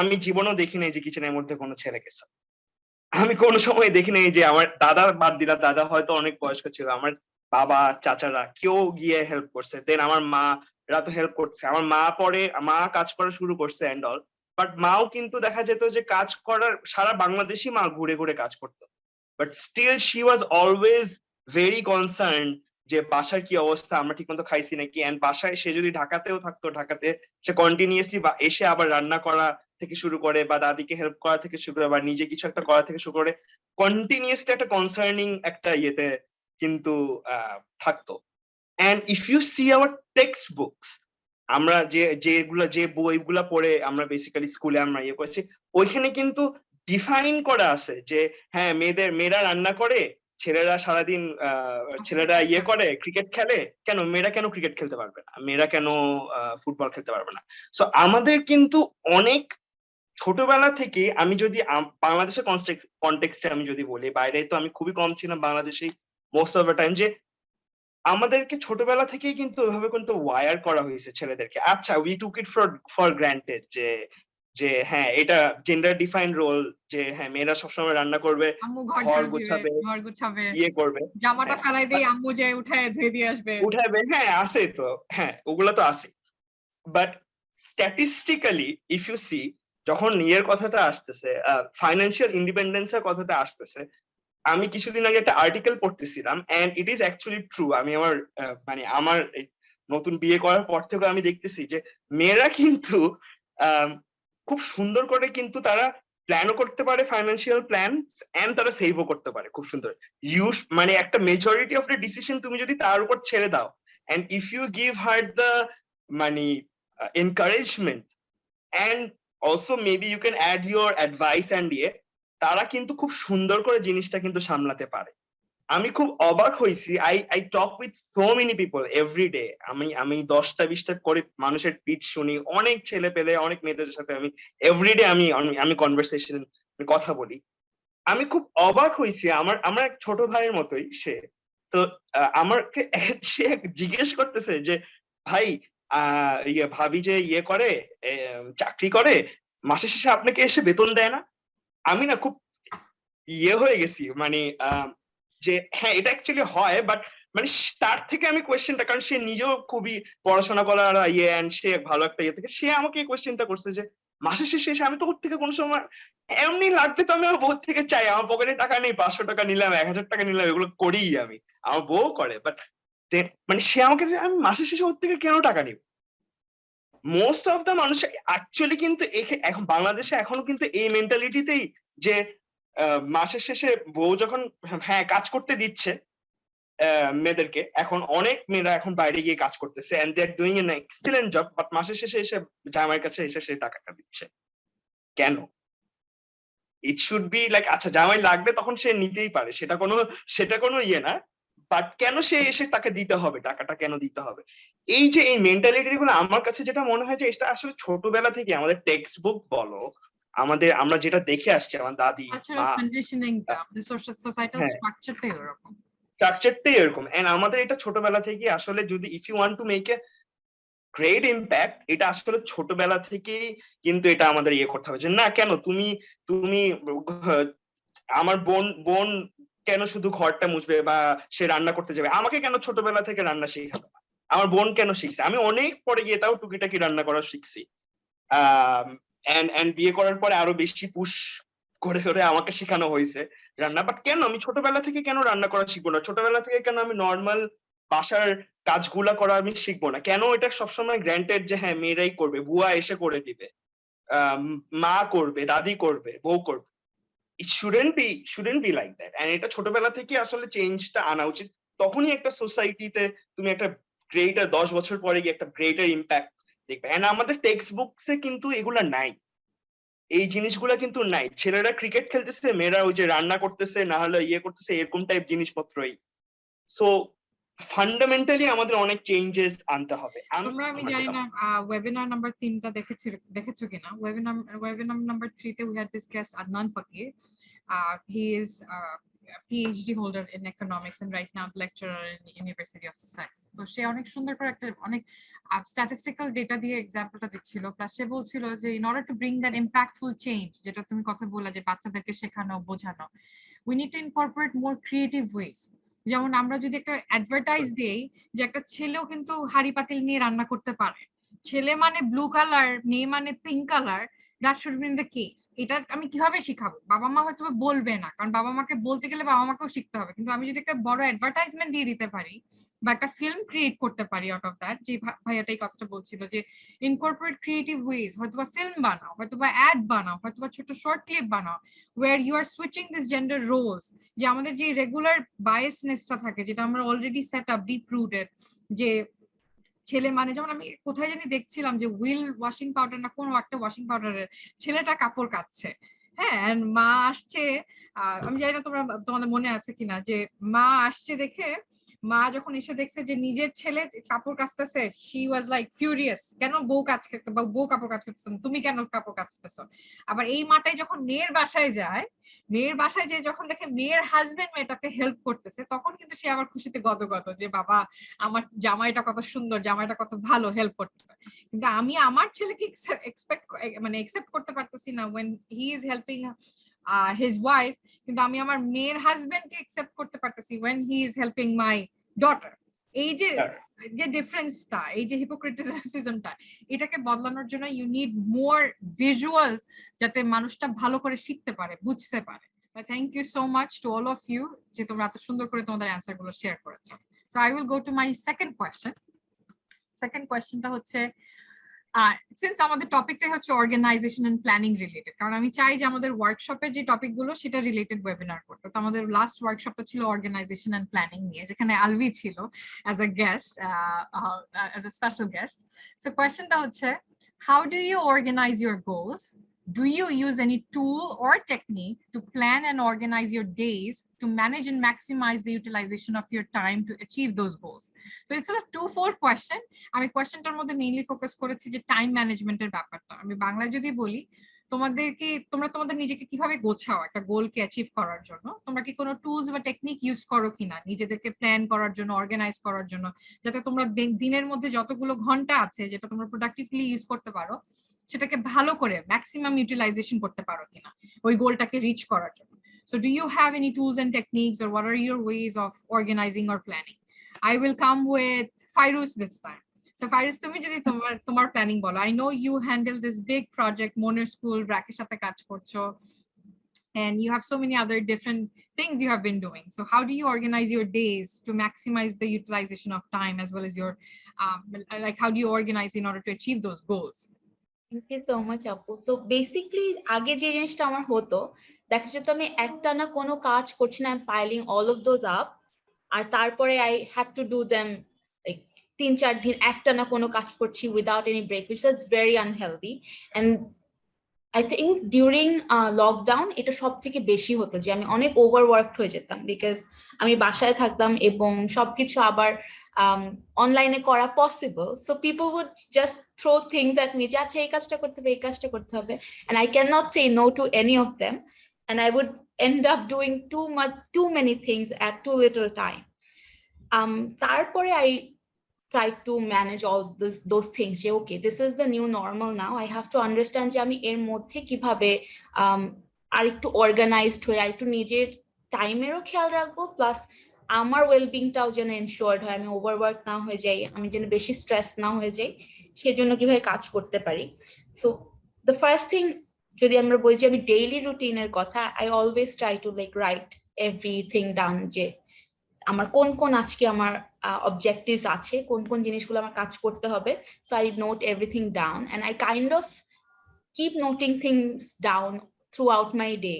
Speaker 2: আমি জীবনও দেখি নাই যে কিচেনের মধ্যে কোনো ছেলে গেছে। আমি কোনো সময় দেখি নাই যে আমার দাদা বাদ দিলা, দাদা হয়তো অনেক বয়স্ক ছিল, আমার বাবা চাচারা কেউ গিয়ে হেল্প করছে, দেন আমার মারা তো হেল্প করছে, আমার মা কাজ করা শুরু করছে এন্ড অল, বাট মাও কিন্তু দেখা যেত যে কাজ করার সারা বাংলাদেশি মা ঘুরে ঘুরে কাজ করতো, but still she was always very concern যে বাসার কি অবস্থা, আমরা ঠিক মতো খাইছি নাকি, এন্ড বাসায় সে যদি ঢাকাতেও থাকতো, ঢাকাতে সে কন্টিনিউয়াসলি এসে আবার রান্না করা থেকে শুরু করে বা দাদিকে হেল্প করা থেকে শুরু করে বা নিজে কিছু একটা করা থেকে শুরু করে কন্টিনিউয়াসলি একটা কনসার্নিং একটা ইয়েতে কিন্তু থাকতো। And if you see our textbooks, আমরা যে বইগুলা পড়ে আমরা বেসিক্যালি স্কুলে আমরা ইয়ে করেছি, ওইখানে কিন্তু ডিফাইন করা আছে যে হ্যাঁ মেয়েরা রান্না করে, ছেলেরা সারাদিন ছেলেরা ইয়ে করে ক্রিকেট খেলে, কেন মেয়েরা কেন ক্রিকেট খেলতে পারবে না, মেয়েরা কেন ফুটবল খেলতে পারবে না। সো আমাদের কিন্তু অনেক ছোটবেলা থেকে, আমি যদি বাংলাদেশের কনটেক্সটে আমি যদি বলি, বাইরে তো আমি খুবই কম ছিলাম বাংলাদেশে মোস্ট অফ দ্য টাইম, যে আমাদেরকে ছোটবেলা থেকেই কিন্তু ওইভাবে কিন্তু ওয়ার করা হয়েছে ছেলেদেরকে। আচ্ছা we took it for granted যে যে হ্যাঁ এটা জেন্ডার ডিফাইন রোল, যে হ্যাঁ মেয়েরা সবসময় রান্না করবে,
Speaker 1: আম্মু
Speaker 2: ঘর গুছাবে, ইয়ে করবে,
Speaker 1: জামাটা ফেলাই দিয়ে আম্মু যে উঠায় ধুয়ে দিয়ে আসবে,
Speaker 2: হ্যাঁ আছে তো, হ্যাঁ ওগুলা তো আছে, but statistically if you see, যখন ইয়ের কথাটা আসতেছে, ফাইন্যান্সিয়াল ইন্ডিপেন্ডেন্সের কথাটা আসতেছে, আমি কিছুদিন আগে একটা আর্টিকেল পড়তেছিলাম and it is actually true. আমি আমার নতুন বিয়ে করার পর থেকে আমি দেখতেছি যে মেয়েরা কিন্তু খুব সুন্দর করে কিন্তু তারা প্ল্যানও করতে পারে, ফাইন্যান্সিয়াল প্ল্যান, এন্ড তারা সেভও করতে পারে খুব সুন্দর। মানে একটা মেজরিটি অফ দ্য ডিসিশন তুমি যদি তার উপর ছেড়ে দাও, and if you give her the মানে encouragement and also maybe you can add your advice and ইয়ে, তারা কিন্তু খুব সুন্দর করে জিনিসটা কিন্তু সামলাতে পারে। আমি খুব অবাক হয়েছি, I talk with so many people every day, আমি 10টা-20টা করে মানুষের পিচ শুনি, অনেক ছেলে পেলে অনেক মেয়েদের সাথে আমি এভরিডে আমি কনভারসেশন কথা বলি। আমি খুব অবাক হয়েছি, আমার এক ছোট ভাইয়ের মতোই সে, তো আমাকে সে জিজ্ঞেস করতেছে যে ভাই ভাবি যে ইয়ে করে চাকরি করে, মাসের শেষে আপনাকে এসে বেতন দেয় না? আমি না খুব ইয়ে হয়ে গেছি, মানে যে হ্যাঁ এটা অ্যাকচুয়ালি হয়, বাট মানে তার থেকে আমি কোয়েশ্চেনটা, কারণ সে নিজেও খুবই পড়াশোনা করার ইয়ে এন্ড সে ভালো একটা ইয়ে থেকে, সে আমাকে এই কোয়েশ্চেনটা করছে যে মাসের শেষে এসে আমি তো ওর থেকে কোনো সময় এমনি লাগবে তো আমি আমার বউ থেকে চাই, আমার পকেটে টাকা নেই, 500 টাকা নিলাম, 1000 টাকা নিলাম, এগুলো করিই আমি, আমার বউ করে, বাট মানে সে আমাকে, আমি মাসের শেষে ওর থেকে কেন টাকা নিব? মোস্ট অফ দ্য মানুষ অ্যাকচুয়ালি কিন্তু এখন বাংলাদেশে এখনো কিন্তু এই মেন্টালিটিতেই, যে মাসের শেষে বউ যখন হ্যাঁ কাজ করতে দিচ্ছে মেয়েদেরকে, এখন অনেক মেয়েরা এখন বাইরে গিয়ে কাজ করতেছে and they are doing an excellent job, but মাসের শেষে এসে জামাইয়ের কাছে এসে সে টাকাটা দিচ্ছে কেন? ইট শুড বি লাইক আচ্ছা জামাই লাগবে তখন সে নিতেই পারে, সেটা কোনো ইয়ে না, বাট কেন সে এসে তাকে দিতে হবে, টাকাটা কেন দিতে হবে? এই যে এই মেন্টালিটি গুলো, আমার কাছে যেটা মনে হয় যে এটা আসলে ছোটবেলা থেকে আমাদের টেক্সট বুক বলো, আমরা যেটা দেখে আসছি, আমার দাদি মা,
Speaker 1: কন্ডিশনিংটা আমাদের সোসাইটাল স্ট্রাকচারটাই এরকম,
Speaker 2: স্ট্রাকচারটাই এরকম, এন্ড আমাদের এটা ছোটবেলা থেকে আসলে, যদি if you want to make a great impact, এটা আসলে ছোটবেলা থেকেই কিন্তু এটা আমাদের ইয়ে করতে হবে, যে না কেন তুমি তুমি আমার বোন কেন শুধু ঘরটা মুছবে বা সে রান্না করতে যাবে, আমাকে কেন ছোটবেলা থেকে রান্না শেখাবে না? আমার বোন কেন শিখছে? আমি অনেক পরে গিয়ে তাও টুকিটাকি রান্না করা শিখছি, এন্ড বিয়ে করার পরে আরো বেশি পুশ করে করে আমাকে শেখানো হয়েছে রান্না, বাট কেন আমি ছোটবেলা থেকে কেন রান্না করা শিখবো না? ছোটবেলা থেকে কেন আমি নর্মাল বাসার কাজগুলা করা আমি শিখবো না? কেন এটা সবসময় গ্র্যান্টেড যে হ্যাঁ মেয়েরাই করবে, বুয়া এসে করে দিবে, মা করবে, দাদি করবে, বউ করবে? it shouldn't be like that, and এটা ছোটবেলা থেকে আসলে চেঞ্জটা আনা উচিত, তখনই একটা সোসাইটিতে তুমি একটা গ্রেটার 10 বছর পরে গিয়ে একটা গ্রেটার ইম্প্যাক্ট দেখবে। এন্ড আমাদের টেক্সট বুকসে কিন্তু এগুলা নাই, এই জিনিসগুলা কিন্তু নাই। ছেলেরা ক্রিকেট খেলতেছে, মেয়েরা ওই যে রান্না করতেছে, না হলে ইয়ে করতেছে, এরকম টাইপ জিনিসপত্রই। সো ফান্ডামেন্টালি আমাদের অনেক চেঞ্জেস আনতে হবে।
Speaker 1: আমি জানি না ওয়েবিনার নাম্বার 3টা দেখেছো কিনা। ওয়েবিনার নাম্বার 3 তে we had this guest Adnan Fakir. He is PhD holder in economics and right now lecturer in University of Sussex. তো সে অনেক সুন্দর করে একটা অনেক statistical data দিয়ে এক্সাম্পলটা দিচ্ছিল, প্লাস সে বলছিল যে in order to bring that impactful change, যেটা তুমি কথা বললা যে বাচ্চাদেরকে শেখানো বোঝানো, we need to incorporate more creative ways. যেমন আমরা যদি একটা অ্যাডভার্টাইজ দেই যে একটা ছেলেও কিন্তু হাড়ি পাতিল নিয়ে রান্না করতে পারে, ছেলে মানে ব্লু কালার, মেয়ে মানে pink colour, that should be in the case. এটা আমি কিভাবে শিখাবো? বাবা মা হয়তো বলবে না, কারণ বাবা মাকে বলতে গেলে বাবা মাকেও শিখতে হবে, কিন্তু আমি যদি একটা বড় অ্যাডভার্টাইজমেন্ট দিয়ে দিতে পারি বা একটা ফিল্ম ক্রিয়েট করতে পারি আউট অফ দ্যাট, যে ভাইয়াটাই কথাটা বলছিল যে ইনকর্পোরেট ক্রিয়েটিভ ওয়েজ, হয়তোবা ফিল্ম বানাও, হয়তোবা অ্যাড বানাও, হয়তোবা ছোট শর্ট ক্লিপ বানাও, where you are switching this gender roles, যে আমাদের যে রেগুলার বায়াসনেসটা থাকে, যেটা আমরা already set up deep rooted, যে ছেলে মানে, যেমন আমি কোথায় জানি দেখছিলাম যে উইল ওয়াশিং পাউডার না কোন একটা ওয়াশিং পাউডারের ছেলেটা কাপড় কাচ্ছে, হ্যাঁ, মা আসছে, আমি জানি না তোমাদের মনে আছে কিনা, যে মা আসছে দেখে, মা যখন এসে দেখছে যে নিজের ছেলে কাপড় কাচতেছে, শি ওয়াজ লাইক ফিউরিয়াস, কেন বউ কাপড় কাজ করতেছ, তুমি কেন কাপড় কাচতেছ। আবার এই মাটাই যখন মেয়ের বাসায় যায়, মেয়ের বাসায় যে যখন দেখে মেয়ের হাজবেন্ড মেয়েটাকে হেল্প করতেছে, তখন কিন্তু সে আবার খুশিতে গদগদ, যে বাবা আমার জামাইটা কত সুন্দর, জামাইটা কত ভালো হেল্প করতেছে। কিন্তু আমি আমার ছেলেকে একসেপ্ট করতে পারতেছি না when he is helping his wife, কিন্তু আমি আমার মেয়ের হাজবেন্ডকে একসেপ্ট করতে পারতেছি when he is helping my daughter. এই যে ডিফারেন্সটা, এই যে হিপোক্রিটিসিজমটা, এটাকে বদলানোর জন্য ইউ নিড মোর ভিজুয়াল, যাতে মানুষটা ভালো করে শিখতে পারে, বুঝতে পারে। Thank you so much to all of you, যে তোমরা এত সুন্দর করে তোমাদের অ্যান্সার গুলো শেয়ার করেছো। So I will go to my second question. Second কোয়েশ্চেনটা হচ্ছে, সিন্স আমাদের টপিকটাই হচ্ছে অর্গানাইজেশন এন্ড প্ল্যানিং রিলেটেড, কারণ আমি চাই যে আমাদের ওয়ার্কশপের যে টপিকগুলো সেটা রিলেটেড ওয়েবিনার করতে। তো আমাদের লাস্ট ওয়ার্কশপটা ছিল অর্গানাইজেশন এন্ড প্ল্যানিং নিয়ে, যেখানে আলভি ছিল as a guest, as a special guest. So কোয়েশ্চেনটা হচ্ছে, how do you organize your goals? Do you use any tool or technique to plan and organize your days to manage and maximize the utilization of your time to achieve those goals? So it's a two-fold question. আমি কোয়েশ্চেনটার মধ্যে mainly focus করেছি যে time ম্যানেজমেন্টের ব্যাপারটা। আমি বাংলায় যদি বলি, তোমরা তোমাদের নিজেকে কিভাবে গোছাও একটা গোলকে অ্যাচিভ করার জন্য? তোমরা কি কোনো টুলস বা টেকনিক ইউজ করো কিনা নিজেদেরকে প্ল্যান করার জন্য, অর্গানাইজ করার জন্য, যাতে তোমরা দিনের মধ্যে যতগুলো ঘন্টা আছে যেটা তোমরা প্রোডাক্টিভলি ইউজ করতে পারো, সেটাকে ভালো করে ম্যাক্সিমাম ইউটিলাইজেশন করতে পারো কিনা ওই গোলটাকে রিচ করার জন্য? So do you have any tools and techniques, or what are your ways of organizing or planning? I will come with Fairuz this time. So Fairuz, তুমি যদি তোমার প্ল্যানিং বলো। I know you handle this big project, Moner School, ব্র্যাকের সাথে কাজ করছো, and you have so many other different things you have been doing. So how do you organize your days to maximize the utilization of time, as well as your like how do you organize in order to achieve those goals?
Speaker 4: Thank you so much, আপু। তো basically আগে যে জিনিসটা আমার হতো, দেখা যেত আমি একটানা কোনো কাজ করছি না, piling all of those up, আর তারপরে I had to do them like 3-4 দিন একটানা কোনো কাজ করছি without any break, which was very unhealthy. And I think during lockdown এটা সব থেকে বেশি হতো, যে আমি অনেক ওভারওয়ার্কড হয়ে যেতাম, বিকজ আমি বাসায় থাকতাম এবং সবকিছু আবার অনলাইনে করা possible. So people would just throw things at me, যে আচ্ছা এই কাজটা করতে হবে, এই কাজটা করতে হবে, and I cannot say no to any of them, and I would end up doing too many things at too little time. তারপরে I try to manage all those things, যে okay, this is the new normal now, I have to understand যে আমি এর মধ্যে কিভাবে আর একটু organised হয়ে আর একটু নিজের টাইমেরও খেয়াল রাখবো, প্লাস আমার ওয়েলবিংটাও যেন এনশিওর্ড হয়, আমি ওভারওয়ার্ক না হয়ে যাই, আমি যেন বেশি স্ট্রেস না হয়ে যাই, সেজন্য কিভাবে কাজ করতে পারি। সো দ্য ফার্স্ট থিং, যদি আমরা বলি যে আমি ডেইলি রুটিনের কথা, I always try to like right everything down, যে আমার কোন কোন আজকে আমার অবজেক্টিভস আছে, কোন কোন জিনিসগুলো আমার কাজ করতে হবে। So I note everything down, and I kind of keep noting things down throughout my day.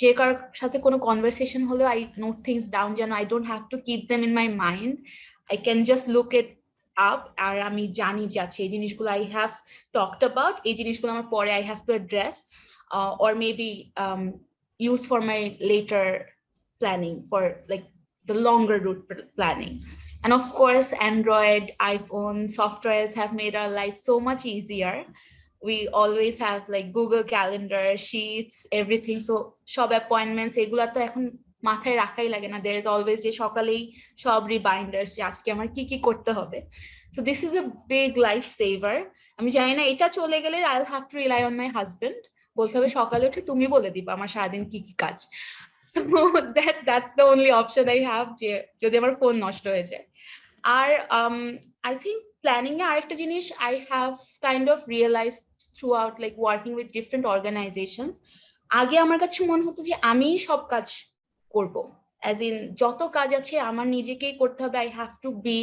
Speaker 4: যে কারোর সাথে কোনো কনভারসেশন হলে আই নোট থিংস ডাউন, যেন I don't have to keep them in my mind, I can just look it up, আর আমি জানি যে আছে এই জিনিসগুলো আই হ্যাভ টকড অ্যাবাউট, এই জিনিসগুলো আমার পরে I have to address, or maybe use for my later planning, for like the longer route planning. And of course, Android, iPhone softwares have made our life so much easier. We always have like Google Calendar, Sheets, everything. So shop appointments, এগুলা তো এখন মাথায় রাখাই লাগে না, there is always যে সকালেই সব রিমাইন্ডার্স যে আজকে আমার কি কি করতে হবে। So this is a big life saver. আমি জানি না এটা চলে গেলে I'll have to rely on my husband, বলতে হবে সকালে উঠে তুমি বলে দিবা আমার সারাদিন কি কি কাজ। So that's the only option I have, যে যদি আমার ফোন নষ্ট হয়ে যায়। আর I think planning এ আরেকটা জিনিস I have kind of realized throughout like working with different organizations, আগে আমার কাছে মনে হতো যে আমি সব কাজ করব, as in যত কাজ আছে আমার নিজেকেই করতে হবে, I have to be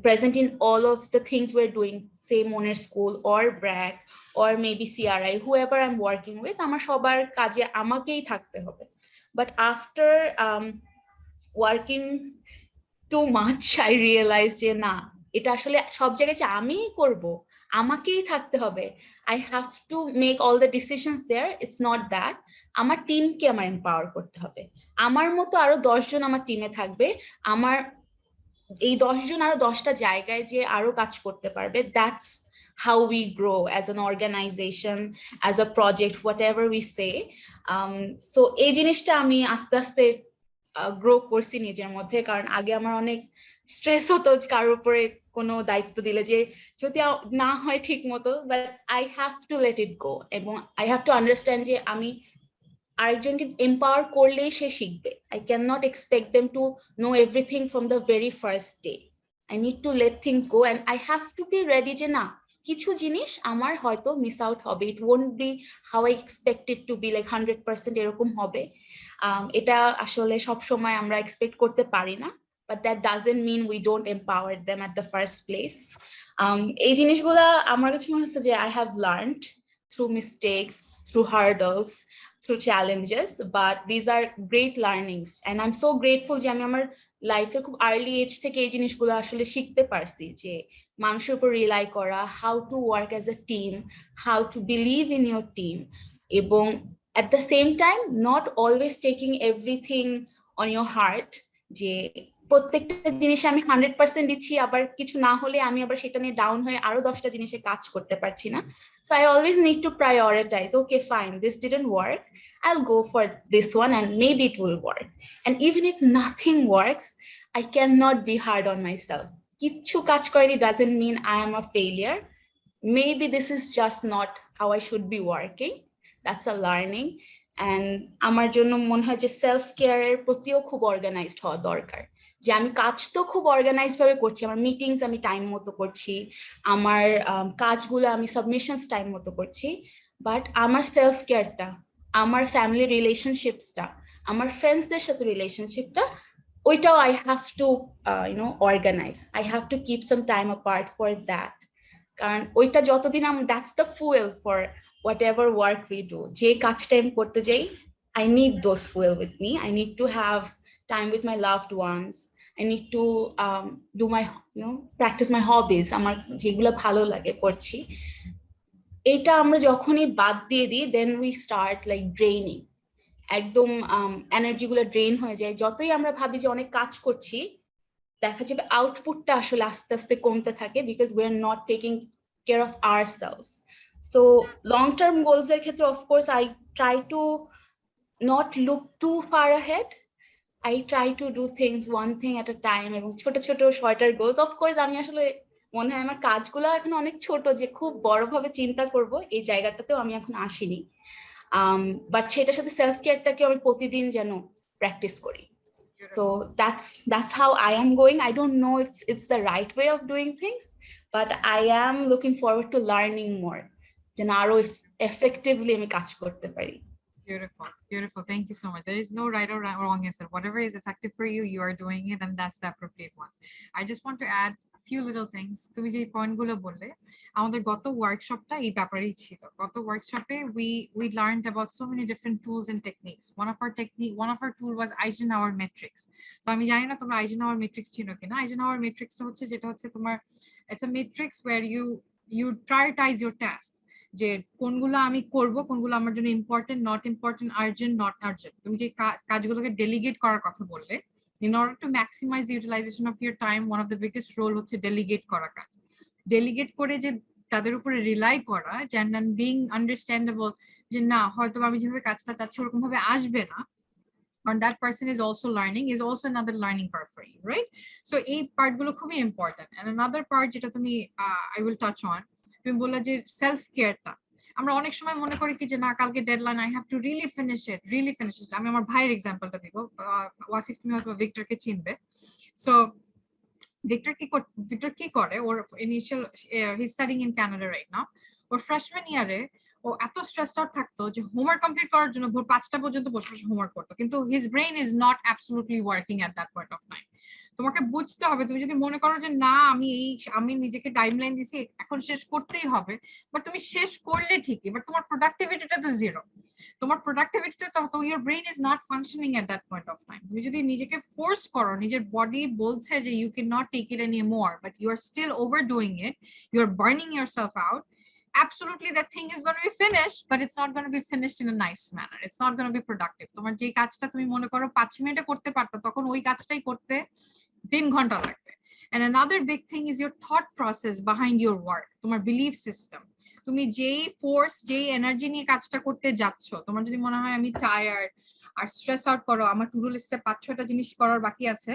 Speaker 4: present in all of the things we're doing, say Moner School or BRAC or maybe CRI, whoever I'm working with, আমার সবার কাজে আমাকেই থাকতে হবে। But after working too much I realized যে না, এটা আসলে সব জায়গায় যে আমিই করব, আমাকেই থাকতে হবে, I have to make all the decisions there, it's not that, আমার টিমকে আমার এম্পাওয়ার করতে হবে, আমার মতো আরো 10 জন আমার টিমে থাকবে, আমার এই 10 জন আরো 10টা জায়গায় যে আরো কাজ করতে পারবে, that's how we grow as an organization, as a project, whatever we say. So এই জিনিসটা আমি আস্তে আস্তে গ্রো করছি নিজের মধ্যে, কারণ আগে আমার অনেক স্ট্রেস হতো কারোর উপরে কোনো দায়িত্ব দিলে যে যদি না হয় ঠিক মতো, but I have to let it go, এবং আই হ্যাভ টু আন্ডারস্ট্যান্ড যে আমি আরেকজনকে এম্পাওয়ার করলেই সে শিখবে, I can not expect them to know everything from the very first day, I need to let things go and I have to be ready যে না, কিছু জিনিস আমার হয়তো মিস আউট হবে, it won't be how I expect it to be like 100% এরকম হবে, এটা আসলে সব সময় আমরা এক্সপেক্ট করতে পারি না, but that doesn't mean we don't empower them at the first place. এই জিনিসগুলা আমার কাছে মনে হচ্ছে যে I have learned through mistakes, through hurdles, through challenges, but these are great learnings and I'm so grateful যে আমি আমার লাইফে খুব আর্লি এজ থেকে এই জিনিসগুলো আসলে শিখতে পারছি, যে মানুষের উপর রিলাই করা, how to work as a team, how to believe in your team, এবং at the same time not always taking everything on your heart, যে প্রত্যেকটা জিনিসে আমি 100% দিচ্ছি, আবার কিছু না হলে আমি আবার সেটা নিয়ে ডাউন হয়ে আরো 10টা জিনিসে কাজ করতে পারছি না। So I always need to prioritize, okay fine, this didn't work, I'll go for this one and maybe it will work, and even if nothing works I cannot be hard on myself, কিচ্ছু কাজ করেনি doesn't mean I am a failure, maybe this is just not how I should be working, that's a learning, and আমার জন্য মনে হয় যে self কেয়ারের প্রতিও খুব অর্গানাইজড হওয়া দরকার, যে আমি কাজ তো খুব অর্গানাইজড ভাবে করছি, আমার মিটিংস আমি টাইম মতো করছি, আমার কাজগুলো আমি সাবমিশনস টাইম মতো করছি, বাট আমার সেলফ কেয়ারটা, আমার ফ্যামিলি রিলেশনশিপসটা, আমার ফ্রেন্ডসদের সাথে রিলেশনশিপটা, ওইটাও I have to organize, I have to keep some time apart for that, কারণ ওইটা যতদিন that's the fuel for whatever work we do, যে কাজটা আমি করতে যাই, I need those fuel with me, I need to have time with my loved ones, I need to do my practice my hobbies, আমার যেগুলো ভালো লাগে করছি, এটা আমরা যখনই বাদ দিয়ে দিই then we start like draining, একদম এনার্জি গুলো ড্রেন হয়ে যায়, যতই আমরা ভাবি যে অনেক কাজ করছি দেখা যাবে আউটপুটটা আসলে আস্তে আস্তে কমতে থাকে, because we are not taking care of ourselves. So long-term goals এর ক্ষেত্রে of course I try to not look too far ahead, I try to do things one thing at a time, এবং ছোট ছোট shorter goals, of course আমি আসলে মনে হয় আমার কাজগুলো এখন অনেক ছোট যে খুব বড়ভাবে চিন্তা করব এই জায়গাটাতেও আমি এখন আসিনি, বাট সেটার সাথে সেলফ কেয়ারটাকে আমি প্রতিদিন যেন প্র্যাকটিস করি। So that's how I am going. I don't know if it's the right way of doing things, but I am looking forward to learning more, যেন আরো effectively আমি কাজ করতে পারি।
Speaker 1: Beautiful, beautiful. Thank you so much. There is no right or wrong answer. Whatever is effective for you, you are doing it, and that's the appropriate ones. I just want to add a few little things. তুমি যে পয়েন্টগুলো বললে, আমাদের গত ওয়ার্কশপটা এই ব্যাপারেই ছিল। গত ওয়ার্কশপে we learned about so many different tools and techniques. One of our tool was Eisenhower matrix. So আমি জানি না তোমরা Eisenhower matrix চিনো কিনা। Eisenhower matrix হচ্ছে যেটা হচ্ছে তোমার, it's a matrix where you prioritize your tasks. যে কোনগুলো আমি করব, কোনগুলো আমার জন্য important, not important, urgent, not urgent. তুমি যে কাজগুলোকে ডেলিগেট করার কথা বললে, in order to maximize the utilization of your time, one of the biggest role হচ্ছে ডেলিগেট করা কাজ। ডেলিগেট করে যে তাদের উপরে রিলাই করা, and being understandable যে না হয়তো আমি যেভাবে কাজটা চাচ্ছি ওরকম ভাবে আসবে না, or that person is also learning is also another learning curve for you, right? So এই part গুলো খুবই important. And another part যেটা তুমি I will touch on, তুমি বললা যে self care টা আমরা অনেক সময় মনে করি কি যে না কালকে deadline, I have to really finish it. আমি আমার ভাইয়ের এক্সাম্পলটা দিব, ওয়াসিফ তুমি হয়তো ভিক্টরকে চিনবে। সো ভিক্টর কি করে, ওর initial he studying in Canada right now, ওর ফ্রেশম্যান ইয়ারে ও এত স্ট্রেসড আউট থাকতো যে হোমওয়ার্ক কমপ্লিট করার জন্য ভোর 5টা পর্যন্ত বসে বসে হোমওয়ার্ক করতো, কিন্তু his brain is not absolutely working at that point of time. তোমাকে বুঝতে হবে, তুমি যদি মনে করো যে না আমি নিজেকে টাইমলাইন দিছি এখন শেষ করতেই হবে, বাট তুমি শেষ করলে ঠিকই, বাট তোমার প্রোডাক্টিভিটিটা তো জিরো। তোমার প্রোডাক্টিভিটিটা তো your brain is not functioning at that point of time. তুমি যদি নিজেকে ফোর্স করো, নিজের বডি বলছে যে you can not take it any more, but you are still overdoing it, you are burning yourself out, absolutely that thing is going to be finished, but it's not going to be finished in a nice manner. It's not going to be productive. তোমার যে কাজটা তুমি মনে করো 5 মিনিটে করতে পারতো, তখন ওই কাজটাই করতে 3 ঘন্টা লাগবে। And another big thing is your thought process behind your work, তোমার belief system। তুমি যেই ফোর্স যেই এনার্জি নিয়ে কাজটা করতে যাচ্ছ, তোমার যদি মনে হয় আমি টায়ার্ড আর স্ট্রেস আউট করো, আমার টু ডু লিস্টে 5-6টা জিনিস করার বাকি আছে,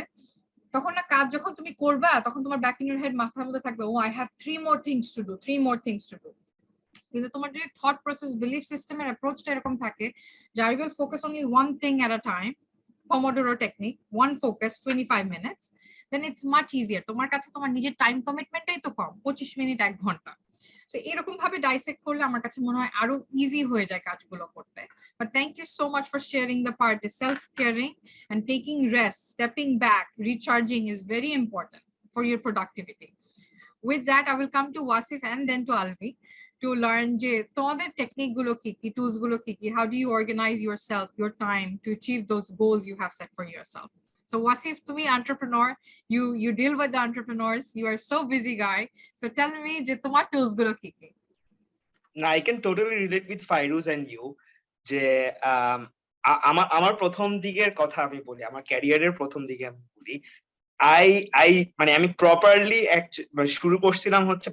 Speaker 1: তখন না কাজ যখন তুমি করবা তখন তোমার ব্যাক ইন ইউর হেড মাথার মধ্যে থাকবে, ও I have 3 more things to do, 3 more things to do। কিন্তু তোমার যদি থট প্রসেস বিলিফ সিস্টেমের অ্যাপ্রোচটা এরকম থাকে যে I will focus only one thing at a time, pomodoro technique, one focus 25 minutes, then it's much easier. তোমার কাছে তোমার নিজের টাইম কমিটমেন্টটাই তো কম, 25 মিনিট 1 ঘন্টা। সো এরকম ভাবে ডাইসেক্ট করলে আমার কাছে মনে হয় আরো ইজি হয়ে যায় কাজগুলো করতে। But thank you so much for sharing the part. Self caring and taking rest, stepping back, recharging is very important for your productivity. With that, I will come to Wasif and then to Alvi to learn যে তোমাদের technique গুলো কি কি, tools গুলো কি কি, how do you organize yourself, your time to achieve those goals you have set for yourself. So Wasif, তুমি entrepreneur, you deal with the entrepreneurs, you are so busy guy, so tell me যে তোমার tools গুলো কি কি।
Speaker 2: না, I can totally relate with Fairuz and you যে আমার প্রথম দিকের কথা আমি বলি, আমার ক্যারিয়ারের প্রথম দিকে আমি বলি, মানে আমি প্রপারলি শুরু করছিলাম হচ্ছে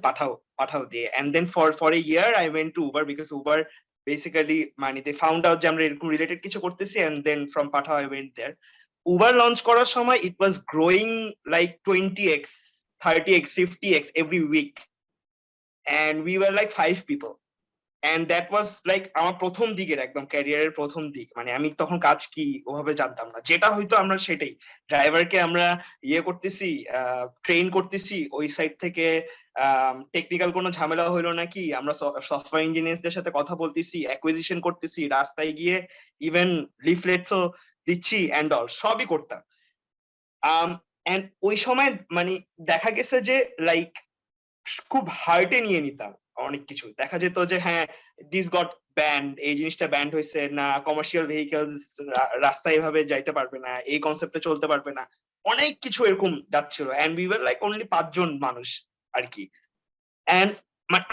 Speaker 2: পাঠাও দিয়ে, and then for a year I went to Uber because Uber basically মানে they found out যে আমরা এরকম রিলেটেড কিছু করতেছি, and then from Pathao I went there. Uber launch করার সময় it was growing like 20x, 30x, 50x every week, and we were like 5 people. And that was like আমার প্রথম দিকের একদম ক্যারিয়ারের প্রথম দিক, মানে আমি তখন কাজ কি ওভাবে জানতাম না, যেটা হয়তো আমরা সেটাই ড্রাইভারকে আমরা করতেছি, ট্রেন করতেছি, ওই সাইড থেকে টেকনিক্যাল কোনো ঝামেলা হইলো নাকি আমরা সফটওয়্যার ইঞ্জিনিয়ারদের সাথে কথা বলতেছি, অ্যাকুইজিশন করতেছি, রাস্তায় গিয়ে ইভেন লিফলেটসও দিচ্ছি এন্ড অল, সবই করতাম। এন্ড ওই সময় মানে দেখা গেছে যে লাইক খুব হার্টে নিয়ে নিতাম অনেক কিছু। দেখা যেত যে হ্যাঁ দিস গট ব্যান্ড, এই জিনিসটা ব্যান্ড হয়েছে না, কমার্শিয়াল ভেহিকলস রাস্তায় এভাবে যাইতে পারবে না, এই কনসেপ্টে চলতে পারবে না, অনেক কিছু এরকম যাচ্ছিল, and we were like only 5 জন মানুষ আর কি। এন্ড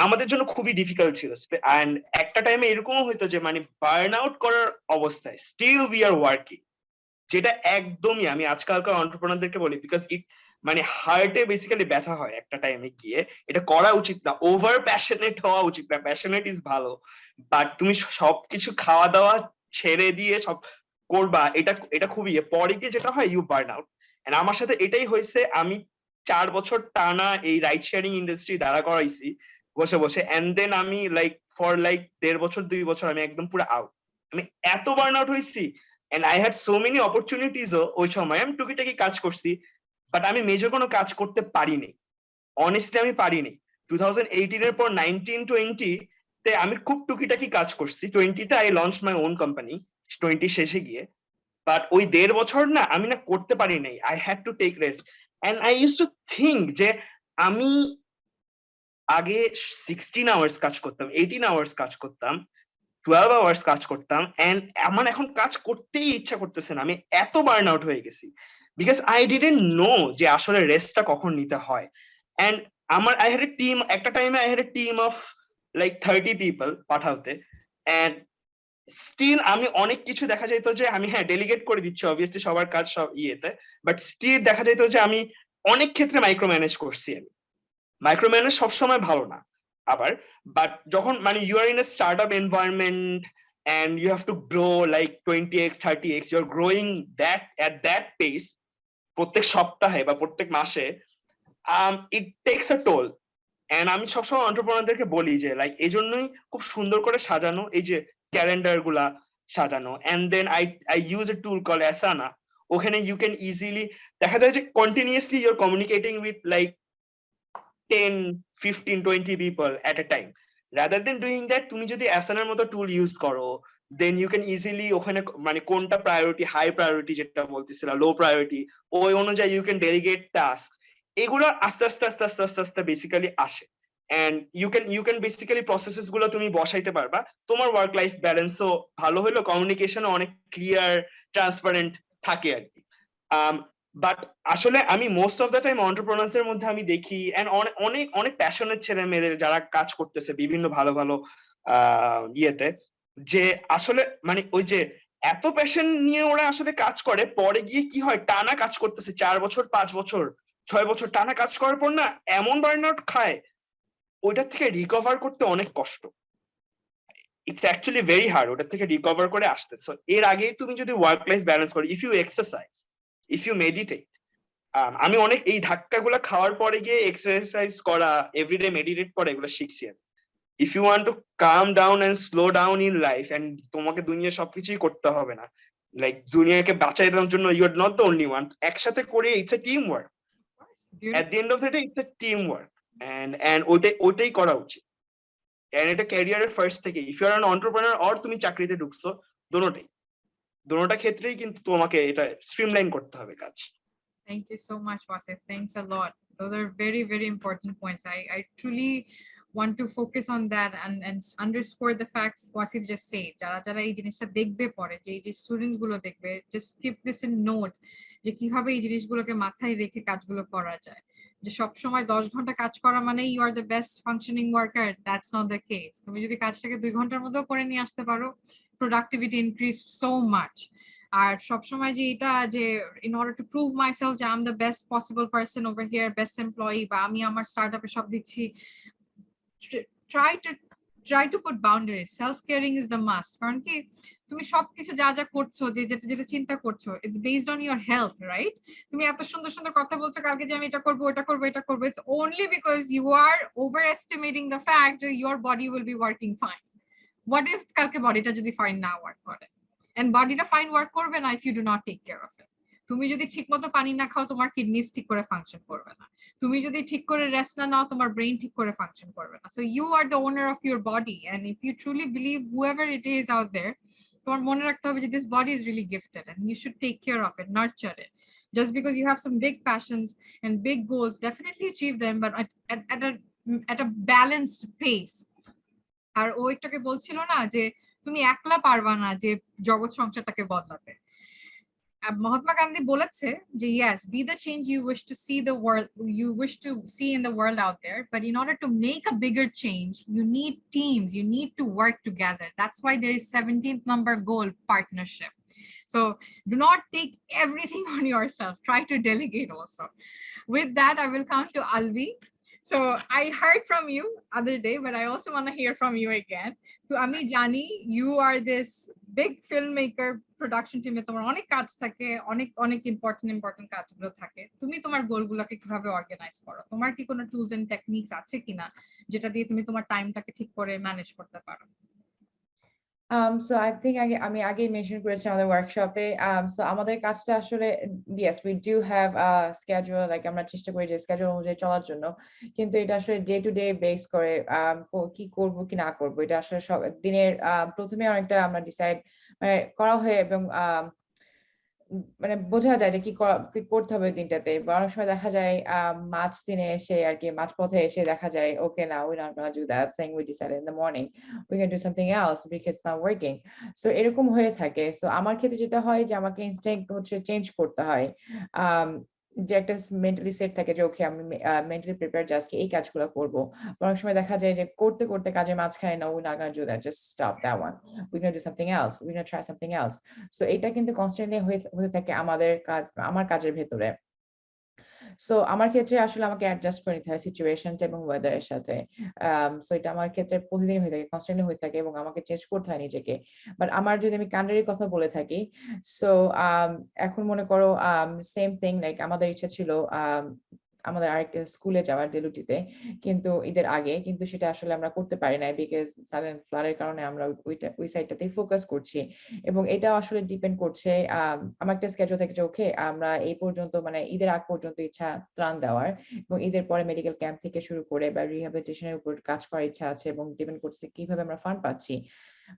Speaker 2: আমাদের জন্য খুবই ডিফিকাল্ট ছিল, এন্ড একটা টাইমে এরকমও হইতো যে মানে বার্ন আউট করার অবস্থায় স্টিল উই আর ওয়ার্কিং, যেটা একদমই আমি আজকালকার এন্টারপ্রেনারদেরকে বলি, বিকজ ইট মানে হার্টে বেসিক্যালি ব্যথা হয় একটা টাইমে গিয়ে, এটা করা উচিত না, ওভার প্যাশনেট হওয়া উচিত না, প্যাশনেট ইজ ভালো, বাট তুমি সবকিছু খাওয়া দাওয়া ছেড়ে দিয়ে সব করবা, এটা খুবই পরে গিয়ে যেটা হয় ইউ বার্ন আউট। এন্ড আমার সাথে এটাই হয়েছে, আমি 4 বছর টানা এই রাইড শেয়ারিং ইন্ডাস্ট্রি দাঁড়া করাইছি বসে বসে, এন্ড দেন আমি লাইক ফর লাইক 1.5 বছর 2 বছর আমি একদম পুরো আউট, আমি এত বার্ন আউট হয়েছি। And I had so many opportunities ওই সময়, আমি টুকিটাকি কাজ করছি, বাট আমি মেজর কোনো কাজ করতে পারিনি, অনেস্টলি আমি পারিনি। 2018 এর পর 19-20 তে আমি খুব টুকিটাকি কাজ করছি, 20 তে I launch my own company 20 শেষে গিয়ে, বাট ওই 1.5 বছর না আমি না করতে পারি নাই, I had to take rest. And I use to think যে আমি আগে 16 আওয়ার্স কাজ করতাম, 18 আওয়ার্স কাজ করতাম, 12 আওয়ার্স কাজ করতাম, এন্ড আমার এখন কাজ করতেই ইচ্ছা করতেছে না, আমি এত বার্ন আউট হয়ে গেছি, বিকজ আই ডিডন্ট নো যে আসলে রেস্টটা কখন নিতে হয়। এন্ড আমার আই হ্যাড এ টিম, একটা টাইমে I had a team of like 30 people পাঠাতে, এন্ড স্টিল আমি অনেক কিছু দেখা যেত যে আমি হ্যাঁ ডেলিগেট করে দিচ্ছি অবভিয়াসলি সবার কাজ সব ইয়েতে, বাট স্টিল দেখা যেত যে আমি অনেক ক্ষেত্রে মাইক্রো ম্যানেজ করছি। আমি মাইক্রো ম্যানেজ সবসময় ভালো না আবার, বাট যখন মানে you are in a startup environment, and you have to grow like 20x 30x, you're growing that at that pace প্রত্যেক সপ্তাহে বা প্রত্যেক মাসে, it takes a toll. And আমি সবসময় এন্টারপ্রেনারদেরকে বলি যে লাইক এই জন্যই খুব সুন্দর করে সাজানো এই যে ক্যালেন্ডার গুলা সাজানো, and then I use a tool called Asana. ওখানে you can easily দেখা যায় যে continuously you're communicating with like 10 15 20 people at a time. Rather than doing that, তুমি যদি Asana মতো টুল ইউজ করো, then you can easily ওখানে মানে কোনটা প্রায়োরিটি, হাই প্রায়োরিটি যেটা বলতেছিলা, লো প্রায়োরিটি, ওই অনুযায়ী you can delegate task. এগুলো আস্তে আস্তে আস্তে আস্তে আস্তে আস্তে বেসিক্যালি আসে, and you can basically processes গুলো তুমি বসাইতে পারবা, তোমার ওয়ার্ক লাইফ ব্যালেন্সও ভালো হলো, কমিউনিকেশনও অনেক ক্লিয়ার ট্রান্সপারেন্ট থাকে আর কি। বাট আসলে আমি most of the time entrepreneurs এর মধ্যে আমি দেখি এন্ড অনেক অনেক প্যাশনেট ছেলে মেয়েদের যারা কাজ করতেছে বিভিন্ন ভালো ভালো ইয়েতে, যে আসলে মানে ওই যে এত প্যাশন নিয়ে ওরা আসলে কাজ করে, পরে গিয়ে কি হয় টানা কাজ করতেছে 4 বছর 5 বছর 6 বছর টানা কাজ করার পর না এমন বার্ন আউট খায়, ওইটার থেকে রিকভার করতে অনেক কষ্ট। ইটস অ্যাকচুয়ালি ভেরি হার্ড ওটার থেকে রিকভার করে আসতে। সো এর আগেই তুমি যদি ওয়ার্ক লাইফ ব্যালেন্স করো, if you exercise, if you meditate, আমি অনেক এই ধাক্কাগুলো খাওয়ার পরে গিয়ে এক্সারসাইজ করা, এভরিডে মেডিটেট করা, এগুলো শিখছি আমি। If you want to come down and slow down in life, and তোমাকে দুনিয়া সবকিছুই করতে হবে না, লাইক দুনিয়াকে বাঁচাই দেওয়ার জন্য you are not the only one, একসাথে করে it's a team work. At the end of the day it's a team work, and ওইটাই করা উচিত। এন্ড এটা ক্যারিয়ারের ফার্স্ট থেকে, if you are an entrepreneur or তুমি চাকরিতে ঢুকছো, দোনোটা ক্ষেত্রেই কিন্তু তোমাকে এটা স্ট্রিমলাইন করতে হবে কাজ।
Speaker 1: Thank you so much, Wasif. Thanks a lot. Those are very, very important points. I truly want to focus on that and underscore the facts Wasif just said. যারা যারা এই জিনিসটা দেখবে পরে, যে স্টুডেন্টস গুলো দেখবে, just keep this in note যে কিভাবে এই জিনিসগুলোকে মাথায় রেখে কাজগুলো করা যায়। যে সব সময় 10 ঘন্টা কাজ করা মানে you are the best functioning worker. That's not the case. তুমি যদি কাজটাকে 2 ঘন্টার মধ্যেও করে নিয়ে আসতে পারো, productivity increased so much. আর সবসময় যে এটা যে in order to prove myself যে I'm the best possible person over here, best employee, বা আমি আমার স্টার্টআপে সব দিচ্ছি, try to put boundaries. Self caring is the must. কারণ কি তুমি সবকিছু যা যা করছো, যেটা চিন্তা করছো, it's based on your health, right? তুমি এত সুন্দর সুন্দর কথা বলছো কালকে যে আমি এটা করবো ওটা করবো এটা করবো, it's only because you are overestimating the fact that your body will be working fine. What if কালকে বডিটা যদি ফাইন না ওয়ার্ক করে, and বডিটা ফাইন ওয়ার্ক করবে না if you do not take care of it. তুমি যদি ঠিকমতো পানি না খাও, তোমার কিডনিস ঠিক করে ফাংশন করবে না। তুমি যদি ঠিক করে রেস্ট না নাও, তোমার ব্রেইন ঠিক করে ফাংশন করবে না। So you are the owner of your body, and if you truly believe whoever it is out there, তোমার মনে রাখতে হবে যে this body is really gifted and you should take care of it, nurture it. Just because you have some big passions and big goals, definitely achieve them, but at a balanced pace. আর ওইটাকে বলছিল না যে তুমি একলা পারবা না যে জগৎ সংসারটাকে বদলাতে। Mahatma Gandhi বলেছে যে yes, be the change you wish to see in the world out there, but in order to make a bigger change, you need teams, you need to work together. That's why there is 17th number goal, partnership. So do not take everything on yourself, try to delegate also. With that, I will come to Alvi. So I heard from you other day, but I also want to hear from you again. So Ami Jani, you are this big filmmaker, production team এ তোমার অনেক কাজ থাকে, অনেক important কাজগুলো থাকে। তুমি তোমার গোলগুলোকে কিভাবে অর্গানাইজ করো? তোমার কি কোনো টুলস এন্ড টেকনিকস আছে কিনা যেটা দিয়ে তুমি তোমার টাইমটাকে ঠিক করে ম্যানেজ করতে পারো?
Speaker 3: So I think আমি আগে মেনশন করেছি আমাদের ওয়ার্কশপে, so আমাদের কাজটা আসলে yes we do have a schedule, like আমরা চেষ্টা করি যে schedule অনুযায়ী চলার জন্য, কিন্তু এটা আসলে ডে টু ডে বেস করে কি করব কি না করব, এটা আসলে সব দিনের প্রথমে অনেকটা আমরা ডিসাইড করা হয় এবং মানে বোঝা যায় যে কি করতে হবে দিনটাতে। বা অনেক সময় দেখা যায় মাঝ দিনে এসে আর কি মাঝপথে এসে দেখা যায় okay now we're not gonna do that thing we decided in the morning, we can do something else because it's not working. So এরকম হয়ে থাকে। So আমার ক্ষেত্রে যেটা হয় যে আমাকে ইনস্ট্যান্ট হচ্ছে চেঞ্জ করতে হয়, যে একটা মেন্টালি সেট থাকে যে ওকে আমি মেন্টালি প্রিপেয়ার জাস্ট এই কাজগুলো করব। অনেক সময় দেখা যায় যে করতে করতে কাজের মাঝখানে no we're not gonna do that, just stop that one, we're gonna do something else, we're gonna try something else. So এটা কিন্তু কনস্ট্যান্টলি হতে থাকে আমাদের কাজ, আমার কাজের ভেতরে। সো আমার ক্ষেত্রে আসলে আমাকে অ্যাডজাস্ট করে নিতে হয় সিচুয়েশন এবং ওয়েদারের সাথে। সো এটা আমার ক্ষেত্রে প্রতিদিন হয়ে থাকে, কনস্ট্যান্টলি হয়ে থাকে এবং আমাকে চেঞ্জ করতে হয় নিজেকে। বাট আমার যদি আমি কান্ডারির কথা বলে থাকি, সো এখন মনে করো সেম থিং, লাইক আমাদের ইচ্ছা ছিল আমাদের আরেকটা স্কুলে যাওয়ার ডেলুটিতে, কিন্তু ঈদের আগে, কিন্তু সেটা আসলে আমরা করতে পারি নাই বিকজ সাডেন ফ্লাডের কারণে আমরা ওই সাইডটাতেই ফোকাস করছি। এবং এটা আসলে ডিপেন্ড করছে আমার একটা স্কেজুল থেকে যে ওকে আমরা এই পর্যন্ত মানে ঈদের আগ পর্যন্ত ইচ্ছা ত্রাণ দেওয়ার, এবং ঈদের পরে মেডিকেল ক্যাম্প থেকে শুরু করে বা রিহ্যাবিলিটেশনের উপর কাজ করার ইচ্ছা আছে, এবং ডিপেন্ড করছে কিভাবে আমরা ফান্ড পাচ্ছি।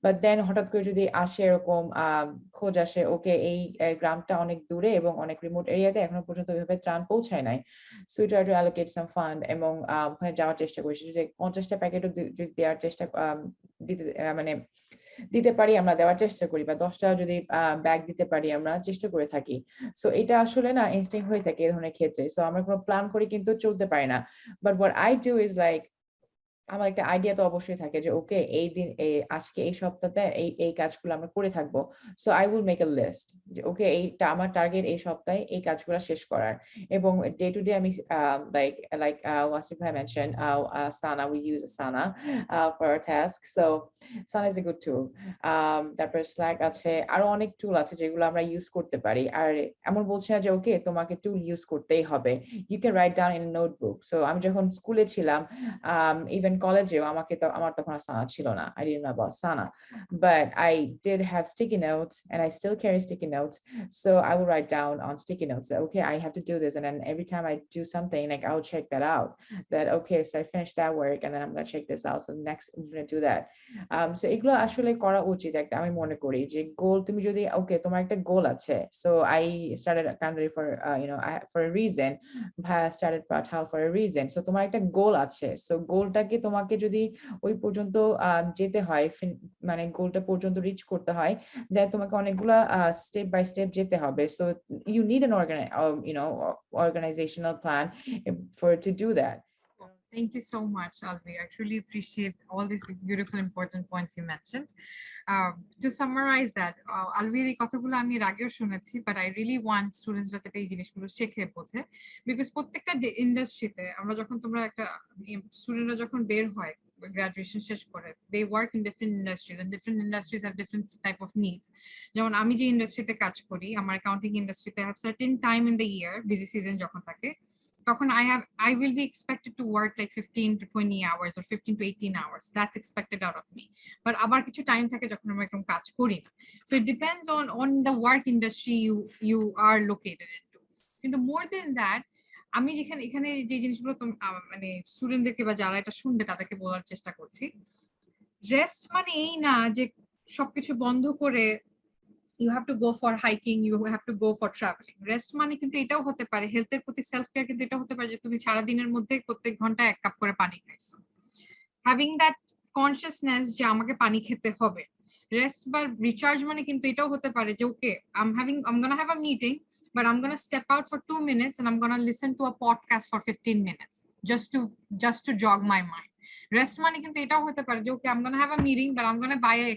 Speaker 3: বাট দেন হঠাৎ করে যদি আসে এরকম খোঁজ আসে ওকে এই গ্রামটা অনেক দূরে এবং অনেক রিমোট এরিয়াতে এখনো পর্যন্ত ওইভাবে ত্রাণ পৌঁছায় নাই, so we try to allocate some fund এবং ওখানে যাওয়ার চেষ্টা করি। যদি 50টা প্যাকেটও যদি দেওয়ার চেষ্টা দিতে মানে দিতে পারি আমরা, দেওয়ার চেষ্টা করি, বা 10টা যদি ব্যাগ দিতে পারি আমরা চেষ্টা করে থাকি। সো এটা আসলে না ইনস্টিংক্ট হয়ে থাকে এই ধরনের ক্ষেত্রে। সো আমরা কোনো প্ল্যান করে কিন্তু চলতে পারি না। But what I do is like আমার একটা আইডিয়া তো অবশ্যই থাকে যে ওকে এই দিন আজকে এই সপ্তাহতে এই কাজগুলো আমরা করে থাকবো। So I will make a list যে ওকে এইটা আমার টার্গেট এই সপ্তাহে এই কাজগুলো শেষ করার। এবং ডে টু ডে আমি লাইক ওয়াসিফ ভাই mention Asana, we use Asana for our task. So Asana is a good tool. তারপর স্ল্যাক আছে, আরো অনেক টুল আছে যেগুলো আমরা ইউজ করতে পারি। আর এমন বলছি না যে ওকে তোমাকে টুল ইউজ করতেই হবে, you can write down in notebook. So আমি যখন স্কুলে ছিলাম, even কলেজেও আমার তখন আর সানা ছিল না, I didn't know about Sana, but I did have sticky notes and I still carry sticky notes. So I will write down on sticky notes that okay, I have to do this, and then every time I do something, like I'll check that out, that okay, so I finished that work and then I'm gonna check this out, so next I'm gonna do that. So এগুলো আসলে করা উচিত একটা, আমি মনে করি যে গোল তুমি যদি ওকে তোমার একটা গোল আছে, so I started Canary for for a reason, ভাইয়া started Pathal for a reason. So তোমার একটা গোল আছে, সো গোলটাকে তোমাকে যদি ওই পর্যন্ত যেতে হয়, মানে গোলটা পর্যন্ত রিচ করতে হয়, দেন তোমাকে অনেকগুলা স্টেপ বাই স্টেপ যেতে হবে। So you need an organizational plan for to do that.
Speaker 1: Thank you so much, Alvi. I truly appreciate all these beautiful, important points you mentioned. To summarize that, Alviর এই কথাগুলো আমি এর আগেও শুনেছি, but I really want students যাতে এই জিনিসগুলো শেখে বোঝে, because প্রত্যেকটা ইন্ডাস্ট্রিতে আমরা যখন স্টুডেন্টরা যখন বের হয় গ্রাজুয়েশন শেষ করে, they work in different industries and different industries have different type of needs. যেমন আমি যে ইন্ডাস্ট্রিতে কাজ করি, আমার অ্যাকাউন্টিং ইন্ডাস্ট্রিতে have certain time in the year, busy season যখন থাকে, তখন I will be expected to work like 15 to 20 hours or 15 to 18 hours. That's expected out of me. But আবার কিছু টাইম থাকে যখন আমরা এরকম কাজ করি না। So it depends on the work industry you are located into. কিন্তু more than that, আমি এখানে যে জিনিসগুলো মানে স্টুডেন্টদেরকে বা যারা এটা শুনবে তাদেরকে বলার চেষ্টা করছি, রেস্ট মানে এই না যে সবকিছু বন্ধ করে you have to go for hiking, you have to go for traveling. Rest মানে কিন্তু এটাও হতে পারে, হেলথের প্রতি সেলফ কেয়ার কিন্তু এটা হতে পারে যে তুমি সারা দিনের মধ্যে প্রত্যেক ঘন্টায় 1 কাপ করে পানি খাইছো, having that consciousness যে আমাকে পানি খেতে হবে। রেস্ট বা রিচার্জ মানে কিন্তু এটাও হতে পারে যে ওকে I'm gonna have a meeting, but I'm gonna step out for 2 minutes and I'm gonna listen to a podcast for 15 minutes just to jog my mind. Rest মানে কিন্তু এটাও হতে পারে যে ওকে I'm gonna have a meeting, but I'm gonna buy a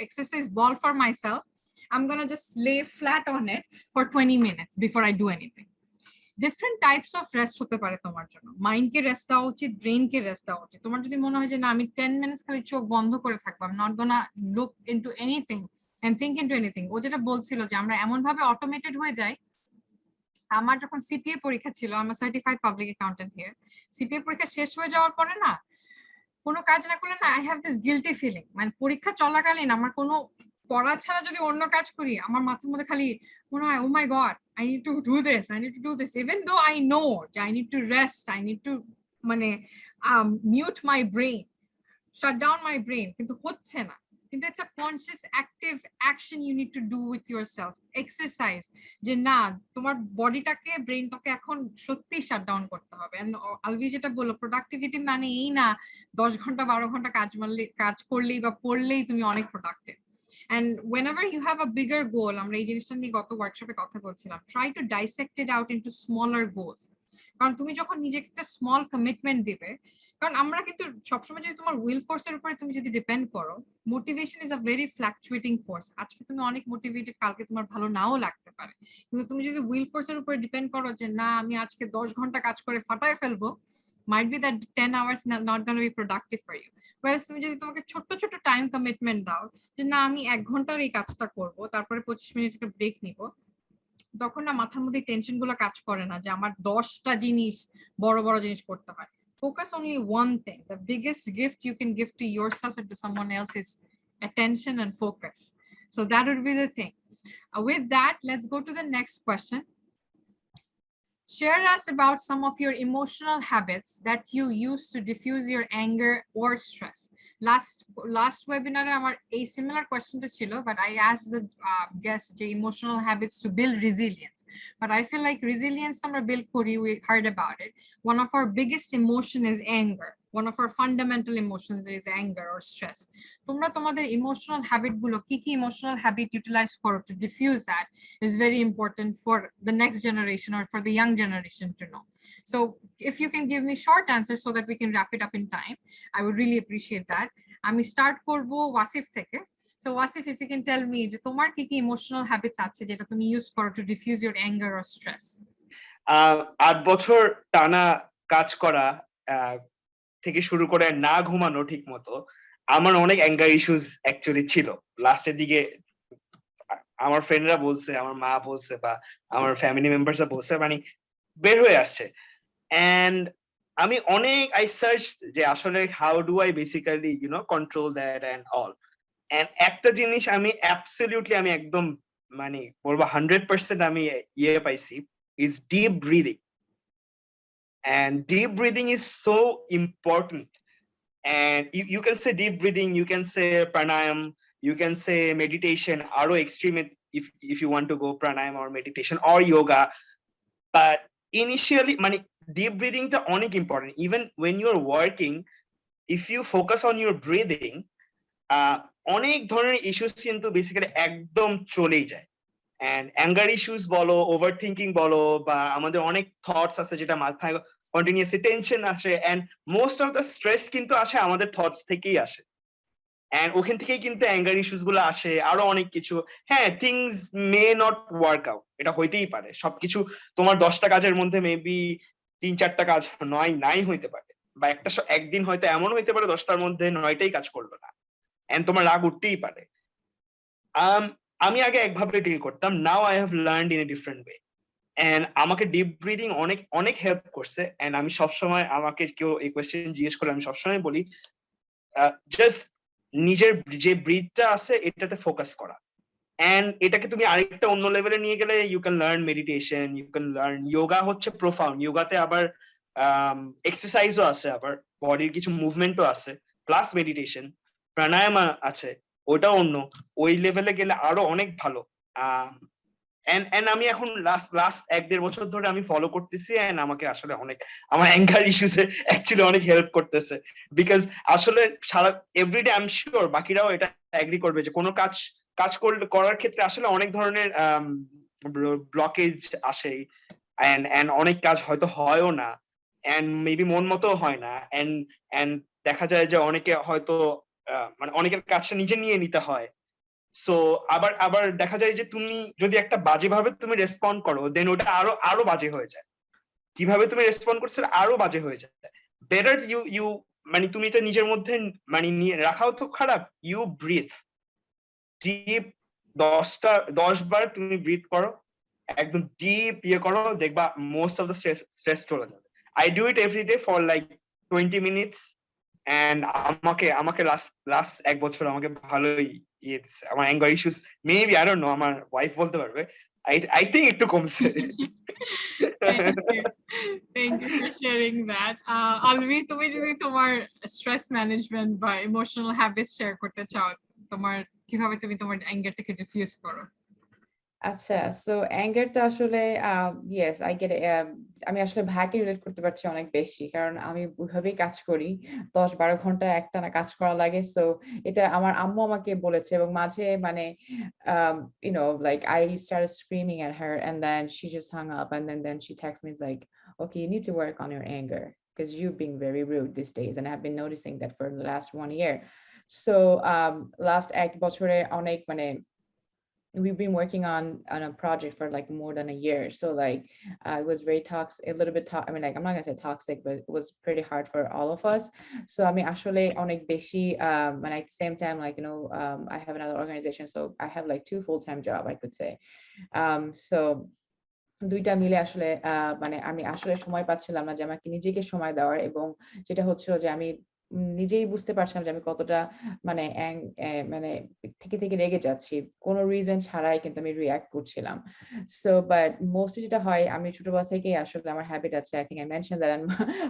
Speaker 1: exercise ball for myself. I'm gonna just lay flat on it for 20 minutes before I do anything. Different types of rest হতে পারে তোমার জন্য। মাইন্ডকে rest দেওয়া উচিত, ব্রেনকে rest দেওয়া উচিত। তোমার যদি মনে হয় যে না আমি 10 minutes খালি চোখ বন্ধ করে থাকবো, I'm not gonna look into anything and think into anything, ও যেটা বলছিল যে আমরা এমন ভাবে অটোমেটেড হয়ে যাই। আমার যখন সিপিএ পরীক্ষা ছিল, আমার certified public accountant here, CPA পরীক্ষা শেষ হয়ে যাওয়ার পরে না কোনো কাজ না করলে না I have this guilty feeling, মানে পরীক্ষা চলাকালীন আমার কোনো পড়া ছাড়া যদি অন্য কাজ করি আমার মাথার মধ্যে খালি মনে হয় oh my god, I need to do this, even though I know I need to rest, I need to মানে mute my brain, shut down my brain, কিন্তু হচ্ছে না। কিন্তু it's a conscious active action you need to do with yourself. Exercise, যে না তোমার বডিটাকে ব্রেনটাকে এখন সত্যি শাট ডাউন করতে হবে। এন্ড আলভি যেটা বললো প্রোডাক্টিভিটি মানে এই না 10 ঘন্টা 12 ঘন্টা কাজ করলেই বা পড়লেই তুমি অনেক productive. And whenever you have a bigger goal, আমরা এই জিনিসটা নিয়ে গত ওয়ার্কশপে কথা বলছিলাম, try to dissect it out into smaller goals. কারণ তুমি যখন নিজেকে একটা স্মল কমিটমেন্ট দিবে, কারণ আমরা কিন্তু সবসময় যদি তোমার উইল ফোর্সের উপরে তুমি যদি ডিপেন্ড করো, motivation is a very fluctuating force. আজকে তুমি অনেক মোটিভেটেড, কালকে তোমার ভালো নাও লাগতে পারে। কিন্তু তুমি যদি উইল ফোর্সের উপরে ডিপেন্ড করো যে না আমি আজকে 10 ঘন্টা কাজ করে ফাটায় ফেলবো, might be that 10 hours not going to be productive for you. Whereas তুমি যদি তোমাকে ছোট ছোট টাইম কমিটমেন্ট দাও যে না আমি 1 ঘন্টার এই কাজটা করব, তারপরে 25 মিনিট একটা ব্রেক নিব, তখন না মাথার মধ্যে টেনশন গুলো কাজ করে না যে আমার 10টা জিনিস বড় বড় জিনিস করতে হয়। Focus only one thing. The biggest gift you can give to yourself and to someone else is attention and focus. So that would be the thing. With that, let's go to the next question. Share us about some of your emotional habits that you use to diffuse your anger or stress. Last webinar আমার a similar question to chilo, but I asked the guests the emotional habits to build resilience. But I feel like resilience আমরা build kori, we heard about it. One of our biggest emotion is anger. One of our fundamental emotions is anger or stress. তোমরা তোমাদের emotional habit গুলো কি কি emotional habit utilize করো to diffuse that is very important for the next generation or for the young generation to know. So if you can give me short answers so that we can wrap it up in time, I would really appreciate that. আমি start করবো ওয়াসিফ থেকে. So Wasif, if you can tell me যে তোমার কি কি emotional habits আছে যেটা তুমি use করো to diffuse your anger or stress?
Speaker 2: 8 বছর টানা কাজ করা থেকে শুরু করে না ঘুমানো ঠিক মতো, আমার অনেক অ্যাঙ্গার ইস্যুস অ্যাকচুয়ালি ছিল লাস্টের দিকে। আমার ফ্রেন্ডরা বলছে, আমার মা বলছে, বা আমার ফ্যামিলি মেম্বার্সরা বলছে, মানে বের হয়ে আসছে। এন্ড আমি অনেক আই সার্চ যে আসলে how do I basically control that and all. And একটা জিনিস আমি অ্যাবসলিউটলি আমি একদম মানে বলবো 100% আমি পাইছি, is deep breathing. And deep breathing is so important. And you can say deep breathing, you can say pranayam, you can say meditation, aro extreme if you want to go pranayam or meditation or yoga. But initially, deep breathing is onek important. Even when you're working, if you focus on your breathing, onek dhoroner issues kintu basically ekdom cholei jay. And anger issues bolo, overthinking bolo, ba amader onek thoughts ache jeta mathaয় continuously tension আসে, and most of the stress কিন্তু আসে আমাদের thoughts থেকেই আসে, and ওখান থেকেই কিন্তু অ্যাঙ্গার ইস্যুস গুলো আসে, আরো অনেক কিছু। হ্যাঁ, things may not work out, এটা হইতেই পারে। সবকিছু তোমার 10টা কাজের মধ্যে মেবি 3-4টা কাজ নাই হইতে পারে, বা একদিন হয়তো এমন হইতে পারে 10টার মধ্যে 9টাই কাজ করলো না, এন্ড তোমার রাগ উঠতেই পারে। আমি আগে একভাবে ডিল করতাম, now I have learned in a different way. And আমাকে ডিপ ব্রিদিং অনেক হেল্প করছে। এন্ড আমি সবসময়, আমাকে কেউ এই কোয়েশ্চেন জিজ্ঞেস করলে আমি সবসময় বলি জাস্ট নিজের যে ব্রিথটা আছে এটাতে ফোকাস করা। এন্ড এটাকে তুমি আরেকটা অন্য লেভেলে নিয়ে গেলে you can learn meditation, you can learn yoga. হচ্ছে প্রোফাউন্ড, যোগাতে আবার এক্সারসাইজও আছে, আবার বডির কিছু মুভমেন্টও আছে, প্লাস মেডিটেশন, প্রাণায়াম আছে, ওটাও অন্য। ওই লেভেলে গেলে আরো অনেক ভালো। এন্ড আমি এখন লাস্ট 1-1.5 বছর ধরে আমি ফলো করতেছি, এন্ড আমাকে আসলে অনেক আমার অ্যাঙ্গার ইস্যুসে অ্যাকচুয়ালি অনেক হেল্প করতেছে। বিকজ আসলে সারা এভরিডে আই এম শিওর বাকিরাও এটা এগ্রি করবে যে কোনো কাজ করার ক্ষেত্রে আসলে অনেক ধরনের ব্লকেজ আসে, এন্ড অনেক কাজ হয়তো হয়ও না, এন্ড মেবি মন মতো হয় না, এন্ড দেখা যায় যে অনেকে হয়তো অনেকের কাজটা নিজে নিয়ে নিতে হয়। সো আবার দেখা যায় যে তুমি যদি একটা বাজে ভাবে তুমি রেসপন্ড করো, দেন ওটা আরো বাজে হয়ে যায়। কিভাবে তুমি রেসপন্ড করছো আরো বাজে হয়ে যায়। বেটার ইউ তুমি এটা নিজের মধ্যে নিয়ে রাখাও তো খারাপ। ইউ ব্রিথ ডিপ, 10 বার তুমি ব্রিথ করো, একদম ডিপ করো, দেখবা মোস্ট অফ দ্য স্ট্রেস চলে যাবে। I do it every day for like 20 minutes, and আমাকে লাস্ট 1 বছর আমাকে ভালোই আমার anger issues maybe, I don't know, আমার ওয়াইফ বলতে পারবে, আই থিংক একটু কমছে।
Speaker 1: Thank you for sharing that. Alvi, তুমি যদি তোমার স্ট্রেস ম্যানেজমেন্ট বা ইমোশনাল হ্যাবিটস শেয়ার করতে চাও, কিভাবে তুমি তোমার অ্যাঙ্গারটাকে ডিফিউজ করো?
Speaker 3: আচ্ছা, সো অ্যাঙ্গারটা আসলে ইয়েস আই গেট, আমি আসলে ভাইকে রিলেট করতে পারছি অনেক বেশি, কারণ আমি ওইভাবেই কাজ করি, 10-12 ঘন্টা একটানা কাজ করা লাগে। সো এটা আমার আম্মু আমাকে বলেছে, এবং মাঝে like I started screaming at her and then she just hung up, and then she texted me like, okay, you need to work on your anger. because you've been very rude these days, and I've been noticing that for the last 1 year. So last এক বছরে অনেক মানে we've been working on a project for like more than a year. So like it was very toxic, a little bit I mean, like, I'm not gonna say toxic, but it was pretty hard for all of us. So I mean, actually onek beshi and at the same time, like, you know, I have another organization, so I have like 2 full-time job, I could say. So দুইটা মিলে আসলে মানে আমি আসলে সময় পাচ্ছিলাম না যে আমাকে নিজেকে সময় দেওয়ার, এবং যেটা হচ্ছিল যে আমি নিজেই বুঝতে পারছিলাম যে আমি কতটা মানে মানে থেকে থেকে রেগে যাচ্ছি, কোনো রিজন ছাড়াই কিন্তু আমি রিঅ্যাক্ট করছিলাম। সো বাট মোস্টলি যেটা হয়, আমি ছোটবেলা থেকেই আসলে আমার হ্যাবিট আছে, I think I mention that in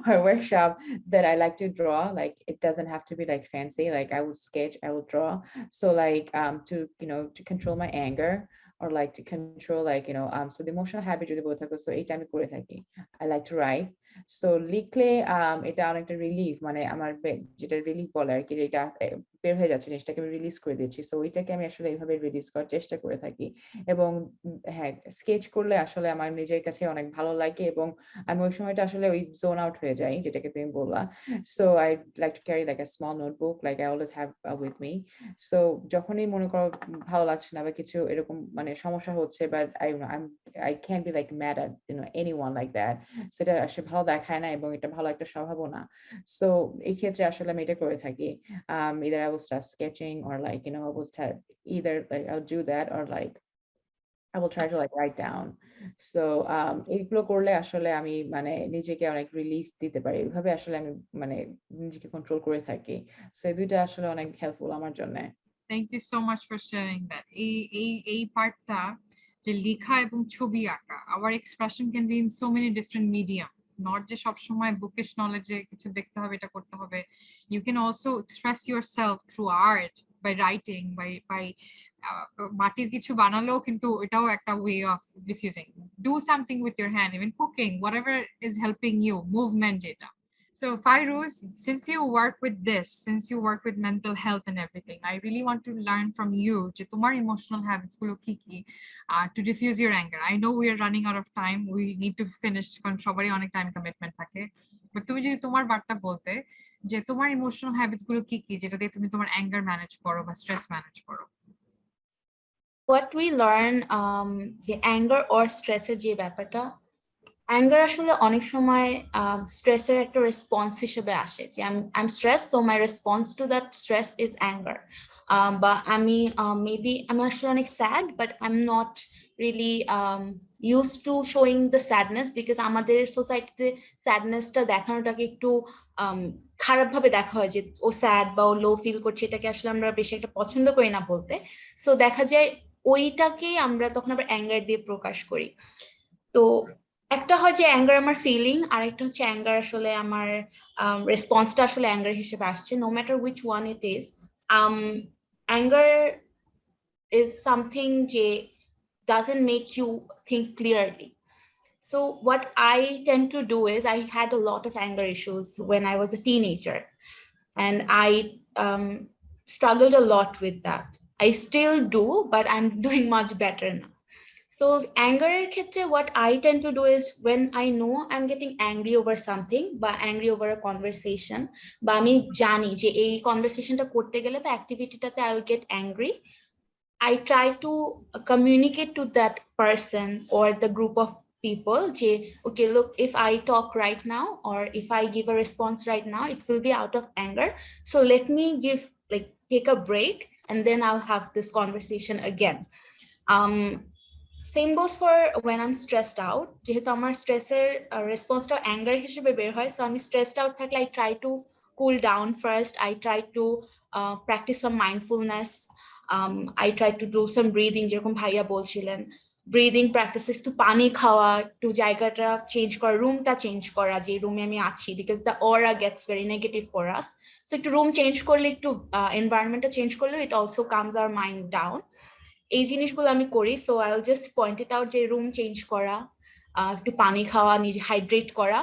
Speaker 3: my workshop, that I like to draw, like it doesn't have to be like fancy, like I would sketch, I would draw. So like to, you know, to control my anger, or like to control, like, you know, so the emotional habit যদি বলে থাকো, so এইটা আমি করে থাকি। I like to write. So লিখলে এটা অনেকটা রিলিফ, মানে আমার যেটা রিলিফ বলে আর কি, যেটা বের হয়ে যাচ্ছে জিনিসটাকে আমি রিলিজ করে দিচ্ছি, সো ওইটাকে আমি আসলে এইভাবে রিলিজ করার চেষ্টা করে থাকি। এবং হ্যাঁ, স্কেচ করলে আসলে আমার নিজের কাছে অনেক ভালো লাগে, এবং আমি ওই সময়টা আসলে ওই জোন আউট হয়ে যাই, যেটাকে তুমি বললা। So I like to carry like a small notebook, like I always have with me. So যখনই মনে করো ভালো লাগছে না বা কিছু এরকম মানে সমস্যা হচ্ছে, but I can't be like mad at, you know, anyone like that, সেটা আসলে ভালো দেখায় না, এবং এটা ভালো একটা স্বভাবও না। সো এই ক্ষেত্রে আসলে আমি এটা করে থাকি, either I will start sketching, or like, you know, I will start either like I'll do that, or like I will try to like write down. So এইগুলো করলে আসলে আমি মানে নিজেকে অনেক রিলিফ দিতে পারি, এইভাবে আসলে আমি মানে নিজেকে কন্ট্রোল করে থাকি। সো এই দুইটা আসলে অনেক হেল্পফুল আমার জন্য।
Speaker 1: Thank you so much for sharing that. এই পার্টটা যে লেখা এবং ছবি আঁকা, our expression can be in so many different medium, not যে সব সময় bookish knowledge এ কিছু দেখতে হবে, এটা করতে হবে। You can also express yourself through art, by writing, by মাটির কিছু বানালেও কিন্তু এটাও একটা way of diffusing. Do something with your hand, even cooking, whatever is helping you, movement এটা। So Fairuz, since you work with this, since you work with mental health and everything, I really want to learn from you যে তোমার emotional habits গুলো কি কি to diffuse your anger. I know we are running out of time. We need to finish কারণ সবারই অনেক time commitment থাকে। But তুমি যদি তোমার বার্তা বলতে যে তোমার emotional habits গুলো কি কি যেটা দিয়ে তুমি তোমার anger manage করো বা stress manage করো।
Speaker 4: What we learn যে anger or stress এর যে ব্যাপারটা, anger আসলে অনেক সময় স্ট্রেসের একটা রেসপন্স হিসেবে আসে, যে I'm stressed, so my response to that stress is anger. বা আমি maybe I'm আসলে অনেক sad, but I'm not really used to showing the sadness, because আমাদের সোসাইটিতে স্যাডনেসটা দেখানোটাকে একটু খারাপ ভাবে দেখা হয়, যে ও স্যাড বা ও লো ফিল করছে, এটাকে আসলে আমরা বেশি একটা পছন্দ করি না বলতে। সো দেখা যায় ওইটাকে আমরা তখন আবার অ্যাঙ্গার দিয়ে প্রকাশ করি। তো একটা হয় যে অ্যাঙ্গার আমার ফিলিং, আর একটা হচ্ছে অ্যাঙ্গার আসলে আমার রেসপন্সটা আসলে অ্যাঙ্গার হিসেবে আসছে, no matter which one it is. Anger is something যে doesn't make you think clearly. So what I tend to do is, I had a lot of anger issues when I was a teenager, and I struggled a lot with that. I still do, but I'm doing much better now. So anger এর ক্ষেত্রে what I tend to do is, when I know I'm getting angry over something, বা angry over a conversation, বা আমি জানি যে এই কনভারসেশনটা করতে গেলে বা অ্যাক্টিভিটিটাতে I'll get angry, I try to communicate to that person or the group of people, যে okay, look, if I talk right now, or if I give a response right now, it will be out of anger, so let me take a break, and then I'll have this conversation again. Same goes for when I'm stressed out, যেহেতু আমার স্ট্রেসের রেসপন্সটা anger হিসেবে বের হয়, so আমি stressed out থাকলে I try to cool down first. I try to practice some mindfulness. I try to do some breathing, যেরকম ভাইয়া বলছিলেন, ব্রিদিং প্র্যাকটিসেস, একটু পানি খাওয়া, একটু জায়গাটা চেঞ্জ করা, রুমটা চেঞ্জ করা, যে রুমে আমি আছি, because the aura gets very negative for us. So একটু রুম চেঞ্জ করলে, একটু এনভায়রনমেন্টটা চেঞ্জ করলে, it also comes our mind down. এই জিনিসগুলো আমি করি। So I will just point it out, যে রুম চেঞ্জ করা, একটু পানি খাওয়া, নিজে হাইড্রেট করা,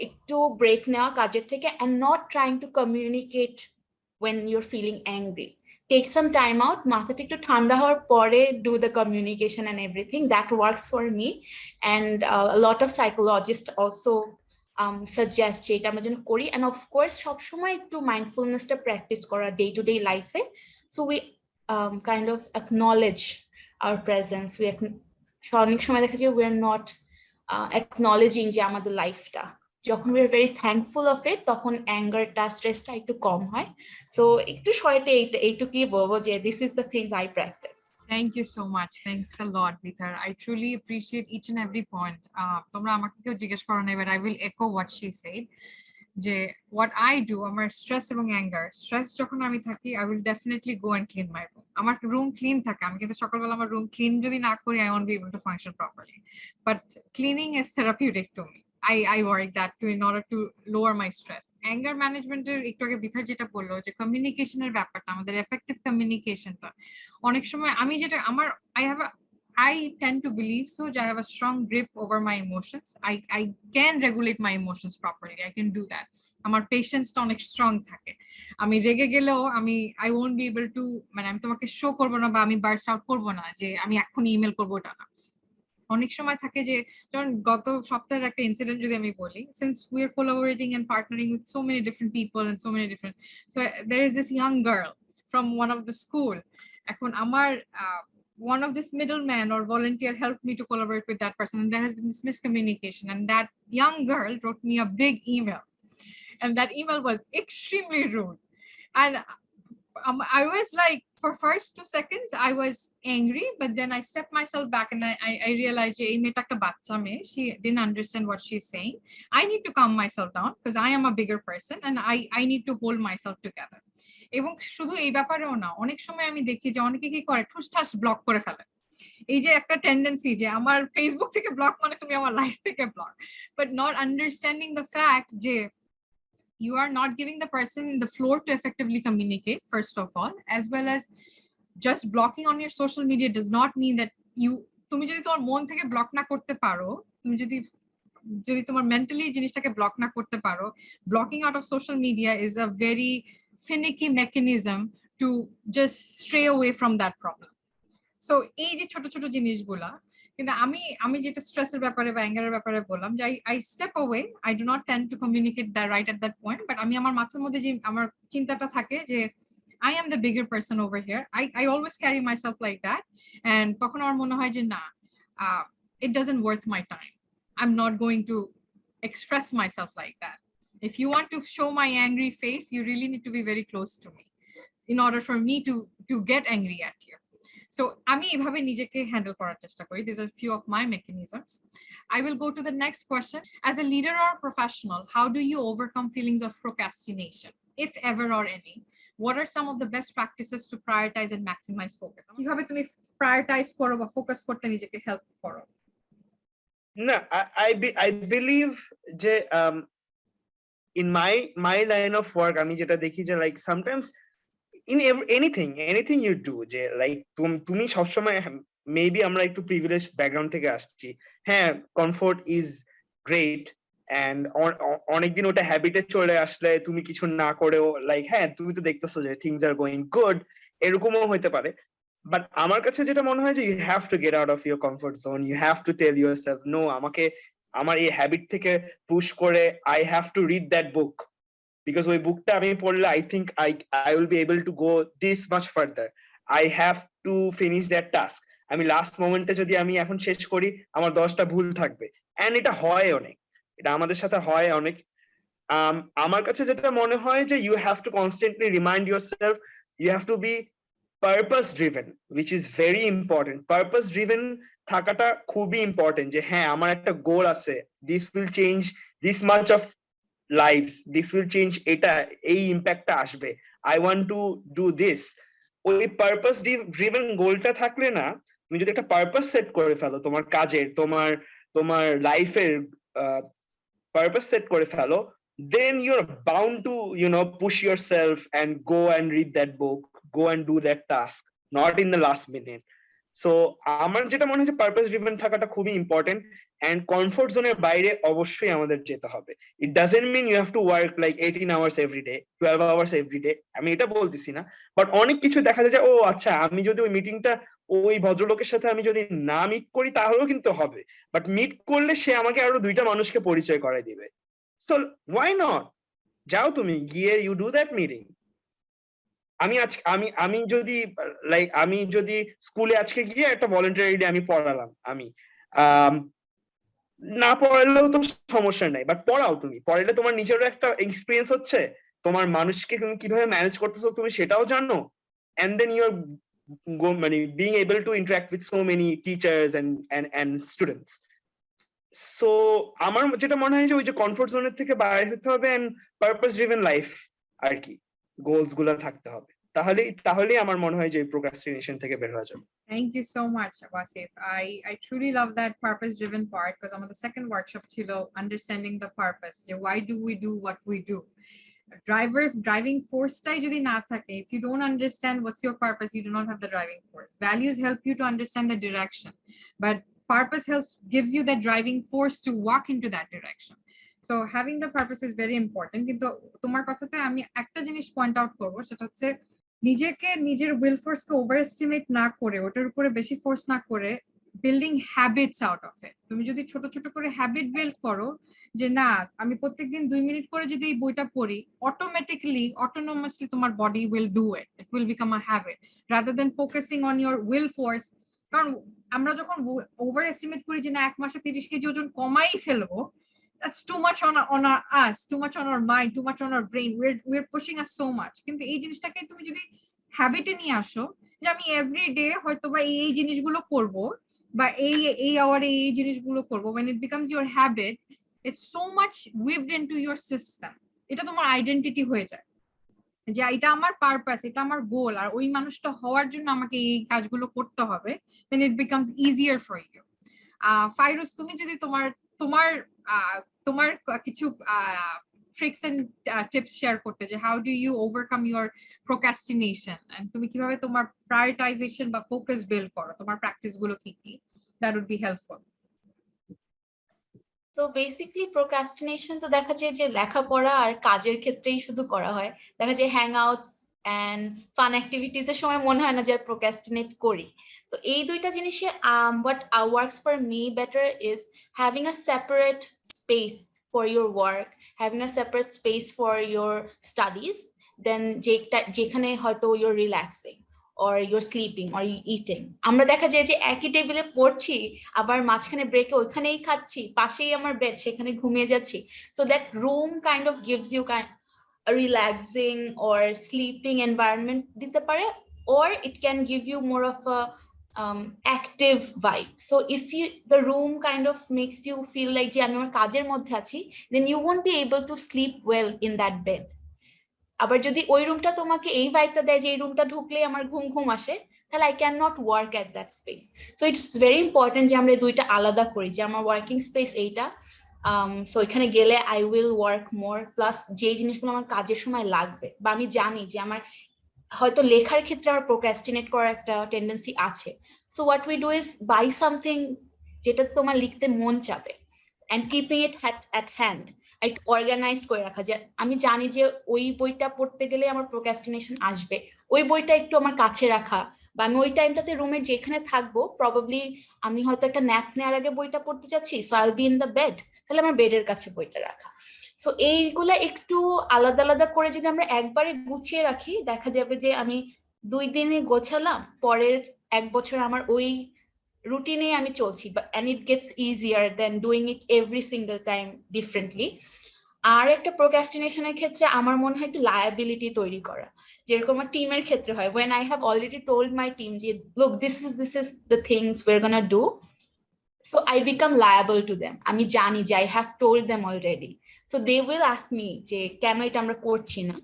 Speaker 4: একটু ব্রেক নেওয়া কাজের থেকে, and not trying to communicate when you're feeling angry. Take some time out, মাথাটা একটু ঠান্ডা হওয়ার পরে do the communication and everything. That works for me, and a lot of psychologists also suggest যে এটা আমরা যেন করি, অ্যান্ড অফকোর্স সবসময় একটু মাইন্ডফুলনেসটা প্র্যাকটিস করা ডে টু ডে লাইফে, so we kind of acknowledge our presence. অনেক সময় দেখা যায় উই আর নট অ্যাকনলেজিং যে আমাদের লাইফটা, যখন we are very thankful of it তখন অ্যাঙ্গারটা স্ট্রেসটা একটু কম হয়। সো একটু শর্টে এইটুকুই বলবো যে this is the things I practice.
Speaker 1: Thank you so much. Thanks a lot, Bithar. I truly appreciate each and every point. তোমরা আমাকে কেউ জিজ্ঞেস করো না, but I will echo what she said. যে what I do, আমার stress এবং anger, stress যখন আমি থাকি I will definitely go and clean my room. আমার রুম ক্লিন থাকে, আমি কিন্তু সকালবেলা আমার রুম ক্লিন যদি না করি I won't be able to function properly. But cleaning is therapeutic to me. I work that too in order to lower my stress. Anger management এর একটু আগে বিথার যেটা বললো যে কমিউনিকেশনের ব্যাপারটা, আমাদের এফেক্টিভ কমিউনিকেশনটা অনেক সময় আমি যেটা আমার I tend to believe so that I have a strong grip over my emotions. I can regulate my emotions properly. I can do that. আমার পেশেন্সটা অনেক স্ট্রং থাকে। আমি রেগে গেলেও I won't be able to, মানে আমি তোমাকে শো করবো না বা আমি বার্স্ট আউট করবো না যে আমি এখন ইমেল করবো, ওটা না। অনেক সময় থাকে যে, যেমন গত সপ্তাহের একটা ইনসিডেন্ট যদি আমি বলি, since we are collaborating and partnering with so many different people and so many different, so there is this young girl from one of the school. এখন আমার one of this middleman or volunteer helped me to collaborate with that person, and there has been this miscommunication, and that young girl wrote me a big email, and that email was extremely rude. And I was like, for first 2 seconds I was angry, but then I stepped myself back and I realized she didn't understand what she's saying. I need to calm myself down because I am a bigger person and I need to hold myself together. এবং শুধু এই ব্যাপারেও না, অনেক সময় আমি দেখি যে অনেকে কি করে ঠুসঠাস ব্লক করে ফেলে। এই যে একটা টেন্ডেন্সি যে আমার ফেসবুক থেকে ব্লক মানে তুমি আমার লাইফ থেকে block, but not understanding the fact যে you are not giving the person the floor to effectively communicate, first of all, as well as just blocking on your social media does not mean that তুমি যদি তোমার মন থেকে block না করতে পারো, তুমি যদি তোমার মেন্টালি জিনিসটাকে ব্লক না করতে পারো, blocking out of social media is a very finicky mechanism to just stray away from that problem. So এই যে ছোট ছোট জিনিসগুলা, কিন্তু আমি যেটা স্ট্রেসের ব্যাপারে বা অ্যাঙ্গারের ব্যাপারে বললাম যে I step away, I do not tend to communicate that right at that point, but আমি আমার মাথার মধ্যে যে আমার চিন্তাটা থাকে যে I am the bigger person over here, I always carry myself like that, and তখন আমার মনে হয় যে না, it doesn't worth my time, I'm not going to express myself like that. If you want to show my angry face, you really need to be very close to me in order for me to get angry at you. So আমি এভাবে নিজেকে handle করার চেষ্টা করি. These are few of my mechanisms. I will go to the next question. As a leader or a professional, how do you overcome feelings of procrastination, if ever or any? What are some of the best practices to prioritize and maximize focus? কিভাবে তুমি prioritize করো বা focus করতে নিজেকে help করো?
Speaker 2: না, I believe যে in my line of work আমি যেটা দেখি যে like sometimes in anything you do, যে like তুমি সবসময়, মেবি আমরা একটু প্রিভিলেজ ব্যাকগ্রাউন্ড থেকে আসছি, হ্যাঁ কমফোর্ট ইজ গ্রেট, এন্ড অনেকদিন ওটা হ্যাবিটে চলে আসলে তুমি কিছু না করেও লাইক হ্যাঁ তুমি তো দেখতেছো যে থিংস আর গোয়িং গুড, এরকমও হতে পারে। বাট আমার কাছে যেটা মনে হয় যে you have to get out of your comfort zone, you have to tell yourself no, আমাকে আমার এই হ্যাবিট থেকে পুশ করে I have to read that book, because ওই বুকটা আমি পড়লে I think I will be able to go this much further. I have to finish that task. আমি লাস্ট মোমেন্টে যদি আমি এখন শেষ করি আমার 10টা ভুল থাকবে, এন্ড এটা হয় অনেক, এটা আমাদের সাথে হয় অনেক। আমার কাছে যেটা মনে হয় যে you have to constantly remind yourself, you have to be purpose driven, which is very important. Purpose driven থাকাটা খুবই ইম্পর্টেন্ট, যে হ্যাঁ আমার একটা গোল আছে, this will change this much of lives, this will change, এটা এই ইম্প্যাক্টটা আসবে, I want to do this. ওই পারপাস ড্রিভেন গোলটা থাকলে না, তুমি যদি একটা পারপাস সেট করে ফেলো তোমার কাজের, তোমার লাইফের পারপাস সেট করে ফেলো, then you're bound to push yourself and go and read that book, go and do that task, not in the last minute. So আমার যেটা মনে হচ্ছে পারপাস ড্রিভেন থাকাটা খুবই ইম্পর্টেন্ট, এন্ড কমফোর্ট জোনের বাইরে অবশ্যই আমাদের যেতে হবে। It doesn't mean you have to work like 18 hours every day, 12 hours every day, আমি এটা বলতেছি না, বাট অনেক কিছু দেখা যায় যে ও আচ্ছা আমি যদি ওই মিটিংটা ওই ভদ্রলোকের সাথে আমি যদি না মিট করি তাহলেও কিন্তু হবে, বাট মিট করলে সে আমাকে আরো 2টা মানুষকে পরিচয় করাই দিবে, So why not? যাও তুমি গিয়ে you do that meeting. আমি যদি স্কুলে আজকে গিয়ে একটা ভলান্টারি ডে আমি পড়ালাম, আমি না পড়ালেও তো সমস্যা নাই, বাট পড়াও, তুমি পড়ালে তোমার নিজেরও একটা এক্সপিরিয়েন্স হচ্ছে, তোমার মানুষকে তুমি কিভাবে ম্যানেজ করতেছো তুমি সেটাও জানো, and then you're মানে being able to interact with so many teachers and students. So আমার যেটা মনে হয় যে ওই যে কমফোর্ট জোনের থেকে বাইরে হতে হবে and purpose driven লাইফ আর কি, গোলস গুলো থাকতে হবে, তাহলেই আমার মনে হয় যে প্রোক্রাস্টিনেশন থেকে বের হওয়া যাবে।
Speaker 1: Thank you so much, Wasif. I truly love that purpose-driven part because on the second workshop chilo understanding the purpose. Why do we do what we do? Driving force tai jodi na thake, if you don't understand what's your purpose, you do not have the driving force. Values help you to understand the direction, but purpose gives you that driving force to walk into that direction. So having the purpose is very important. Kintu tomar kothate ami ekta jinish point out korbo, seta hocche নিজেকে নিজের will ফোর্সকে over estimate না করে, ওটার উপরে বেশি force না করে, building habits out of it. তুমি যদি ছোট ছোট করে হ্যাবিট বিল্ড করো, যে না আমি প্রত্যেকদিন 2 মিনিট করে যদি এই বইটা পড়ি, অটোমেটিক্যালি অটোনোমাসলি তোমার body will do it, it will become a habit rather than focusing on your will force. কারণ আমরা যখন ওভার এস্টিমেট করি যে না 1 মাসে 30 কেজি ওজন কমাই ফেলবো, that's too much on us, too much on our mind, too much on our brain. We're pushing us so much. কিন্তু এই জিনিসটাকে তুমি যদি হ্যাবিটে নিয়ে আসো, যে আমি এভরিডে হয়তো বা এই জিনিসগুলো করব, বা এই আওয়ারে এই জিনিসগুলো করব, when it becomes your habit, it's so much weaved into your system. এটা তোমার আইডেন্টিটি হয়ে যায়, যে এটা আমার পারপাস, এটা আমার গোল, আর ওই মানুষটা হওয়ার জন্য আমাকে এই কাজগুলো করতে হবে, then it becomes easier for you. Fairuz, তুমি যদি তোমার কিছু ট্রিক্স এন্ড টিপস শেয়ার করতে, যে how do you overcome your procrastination, and তুমি কিভাবে তোমার প্রায়োরিটাইজেশন বা ফোকাস বিল্ড করো, তোমার প্র্যাকটিস গুলো কি কি, দ্যাট উড বি হেল্পফুল।
Speaker 4: তো বেসিক্যালি প্রোক্রাস্টিনেশন তো দেখা যায় যে লেখাপড়া আর কাজের ক্ষেত্রেই শুধু করা হয়, দেখা যায় hangouts and fun activities এর সময় মনে হয় না যে প্রোক্রাস্টিনেট করি। তো এই দুইটা জিনিসে what works for me better is having a separate space for your work, having a separate space for your studies, then যেখানে হয়তো you're relaxing or you're sleeping or you're eating. আমরা দেখা যায় যে একই টেবিলে পড়ছি, আবার মাঝখানে ব্রেকে ওইখানেই খাচ্ছি, পাশেই আমার বেড, সেখানে ঘুমিয়ে যাচ্ছি। So that room kind of gives you a relaxing or sleeping environment দিতে পারে, or it can give you more of a active vibe. So if the room kind of makes you feel like যে আমি আমার কাজের মধ্যে আছি, then you won't be able to sleep well in that bed. আবার যদি ওই রুমটা তোমাকে এই ভাইবটা দেয় যে এই রুমটা ঢুকলে আমার ঘুম আসে, তাহলে I cannot work at that space. So it's very important যে আমরা দুইটা আলাদা করি, যে আমার ওয়ার্কিং স্পেস এইটা, সো এখানে গেলে I will work more, plus যে জিনিসগুলো আমার কাজের সময় লাগবে, বা আমি জানি যে আমার হয়তো লেখার ক্ষেত্রে আমার প্রোক্রাস্টিনেট করার একটা টেন্ডেন্সি আছে, so what we do is buy something যেটা তোমার লিখতে মন চাবে, and keeping it at hand, organised করে রাখা, যে আমি জানি যে ওই বইটা পড়তে গেলে আমার প্রোক্রাস্টিনেশন আসবে, ওই বইটা একটু আমার কাছে রাখা, বা আমি ওই টাইমটাতে রুমের যেখানে থাকবো, প্রবাবলি আমি হয়তো একটা ন্যাপ নেওয়ার আগে বইটা পড়তে চাচ্ছি, so I will be in the bed, তাহলে আমার বেডের কাছে বইটা রাখা। সো এইগুলা একটু আলাদা আলাদা করে যদি আমরা একবারে গুছিয়ে রাখি, দেখা যাবে যে আমি 2 দিনে গোছালাম, পরের 1 বছর আমার ওই রুটিনে আমি চলছি, and it gets easier than doing it every single time differently. আর একটা প্রোক্রাস্টিনেশনের ক্ষেত্রে আমার মনে হয় একটু লায়াবিলিটি তৈরি করা, যেরকম আমার টিমের ক্ষেত্রে হয়, when I have already told my team যে look this is the things we're gonna do, so I become liable to them. আমি জানি যে I have told them already, so they will ask me যে কেন এটা আমরা করছি না,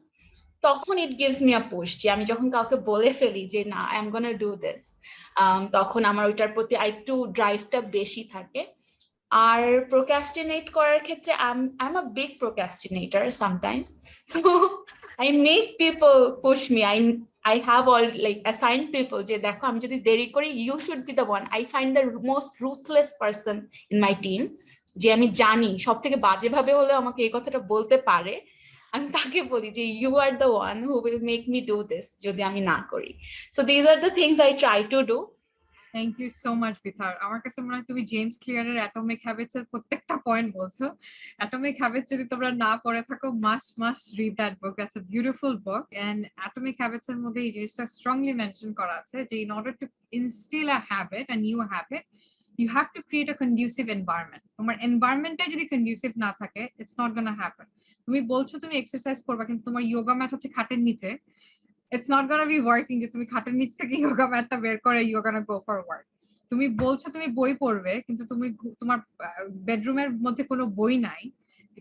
Speaker 4: তখন it gives me a push, যে আমি যখন কাউকে বলে ফেলি যে না I am gonna do this, তখন আমার ওইটার প্রতি একটু ড্রাইভটা বেশি থাকে। আর প্রোক্রাস্টিনেট করার ক্ষেত্রে I'm a big procrastinator sometimes, so I make people push me. I have all like assigned people যে দেখো আমি যদি দেরি করি you should be the one. I find the most ruthless person in my team, যে আমি জানি সব থেকে বাজে ভাবে হলেও আমাকে এই কথাটা বলতে পারে, আমি তাকে বলি যে you are the one who will make me do this যদি আমি না করি। So these are the things I try to do.
Speaker 1: Thank you so much বিথার। আমার কাছে মনে হয় তুমি জেমস ক্লিয়ারের অ্যাটমিক হ্যাবিটস এর প্রত্যেকটা পয়েন্ট বলছো। অ্যাটমিক হ্যাবিটস যদি তোমরা না পড়ে থাকো, must read that book. That's a beautiful book. And Atomic Habits এর মধ্যে এই জিনিসটা স্ট্রংলি মেনশন করা আছে যে in order to instil a habit, a new habit, you have to create a conducive environment. তোমার এনভায়রনমেন্টটা যদি কন্ডিউসিভ না থাকে, ইটস নট গোনা হ্যাপেন। তুমি বলছো তুমি এক্সারসাইজ করবা, কিন্তু তোমার যোগা ম্যাট হচ্ছে খাটের নিচে, it's not gonna be working যে তুমি খাটের নিচ থেকে যোগা ম্যাটটা বের করে you're gonna go for work. তুমি বলছো তুমি বই পড়বে, কিন্তু তুমি তোমার বেডরুমের মধ্যে কোনো বই নাই,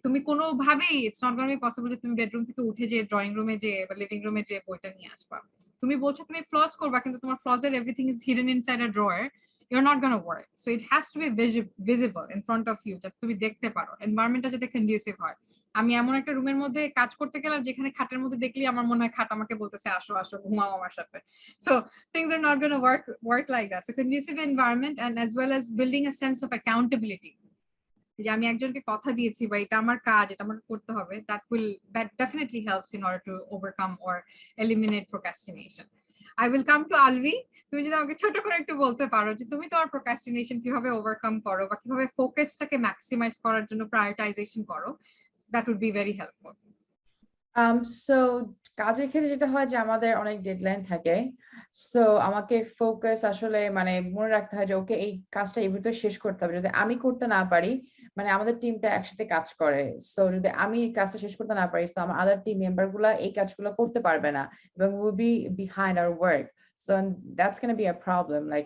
Speaker 1: তুমি কোনোভাবেই it's not gonna be possible যে তুমি বেডরুম থেকে উঠে যে ড্রয়িং রুমে যে বা লিভিং রুমে যে বইটা নিয়ে আসবা। তুমি বলছো তুমি ফ্লস করবা, কিন্তু তোমার ফ্লসের everything is hidden inside a drawer, you're not gonna work. So it has to be visible in front of you, যাতে তুমি দেখতে পারো, এনভায়রনমেন্টটা যাতে কন্ডিউসিভ হয়। আমি এমন একটা রুমের মধ্যে কাজ করতে গেলাম যেখানে খাটের মধ্যে দেখলি আমার মনে হয় খাট আমাকে বলতেছে আসো আসো ঘুমাও আমার সাথে। So things are not going to work like that. So conducive environment, and as well as building a sense of accountability, যে আমি একজনকে কথা দিয়েছি বা এটা আমার কাজ, এটা আমাকে করতে হবে, that definitely helps in order to overcome or eliminate procrastination. I will come to Alvi. তুমি যদি আমাকে ছোট করে একটু বলতে পারো যে তুমি তোমার procrastination কিভাবে ওভারকাম করো বা কিভাবে ফোকাসটাকে ম্যাক্সিমাইজ করার জন্য প্রায়োরিটাইজেশন করো, that would be very helpful.
Speaker 3: So কাজের ক্ষেত্রে যেটা হয় যে আমাদের অনেক ডেডলাইন থাকে, সো আমাকে ফোকাস আসলে মানে মনে রাখতে হয় যে ওকে এই কাজটা এই ভিতরে শেষ করতে হবে। যদি আমি করতে না পারি, মানে আমাদের টিমটা একসাথে কাজ করে, সো যদি আমি কাজটা শেষ করতে না পারি, সো আমার আদার টিম মেম্বার গুলা এই কাজগুলো করতে পারবে না এবং will be behind our work. So that's gonna be a problem, like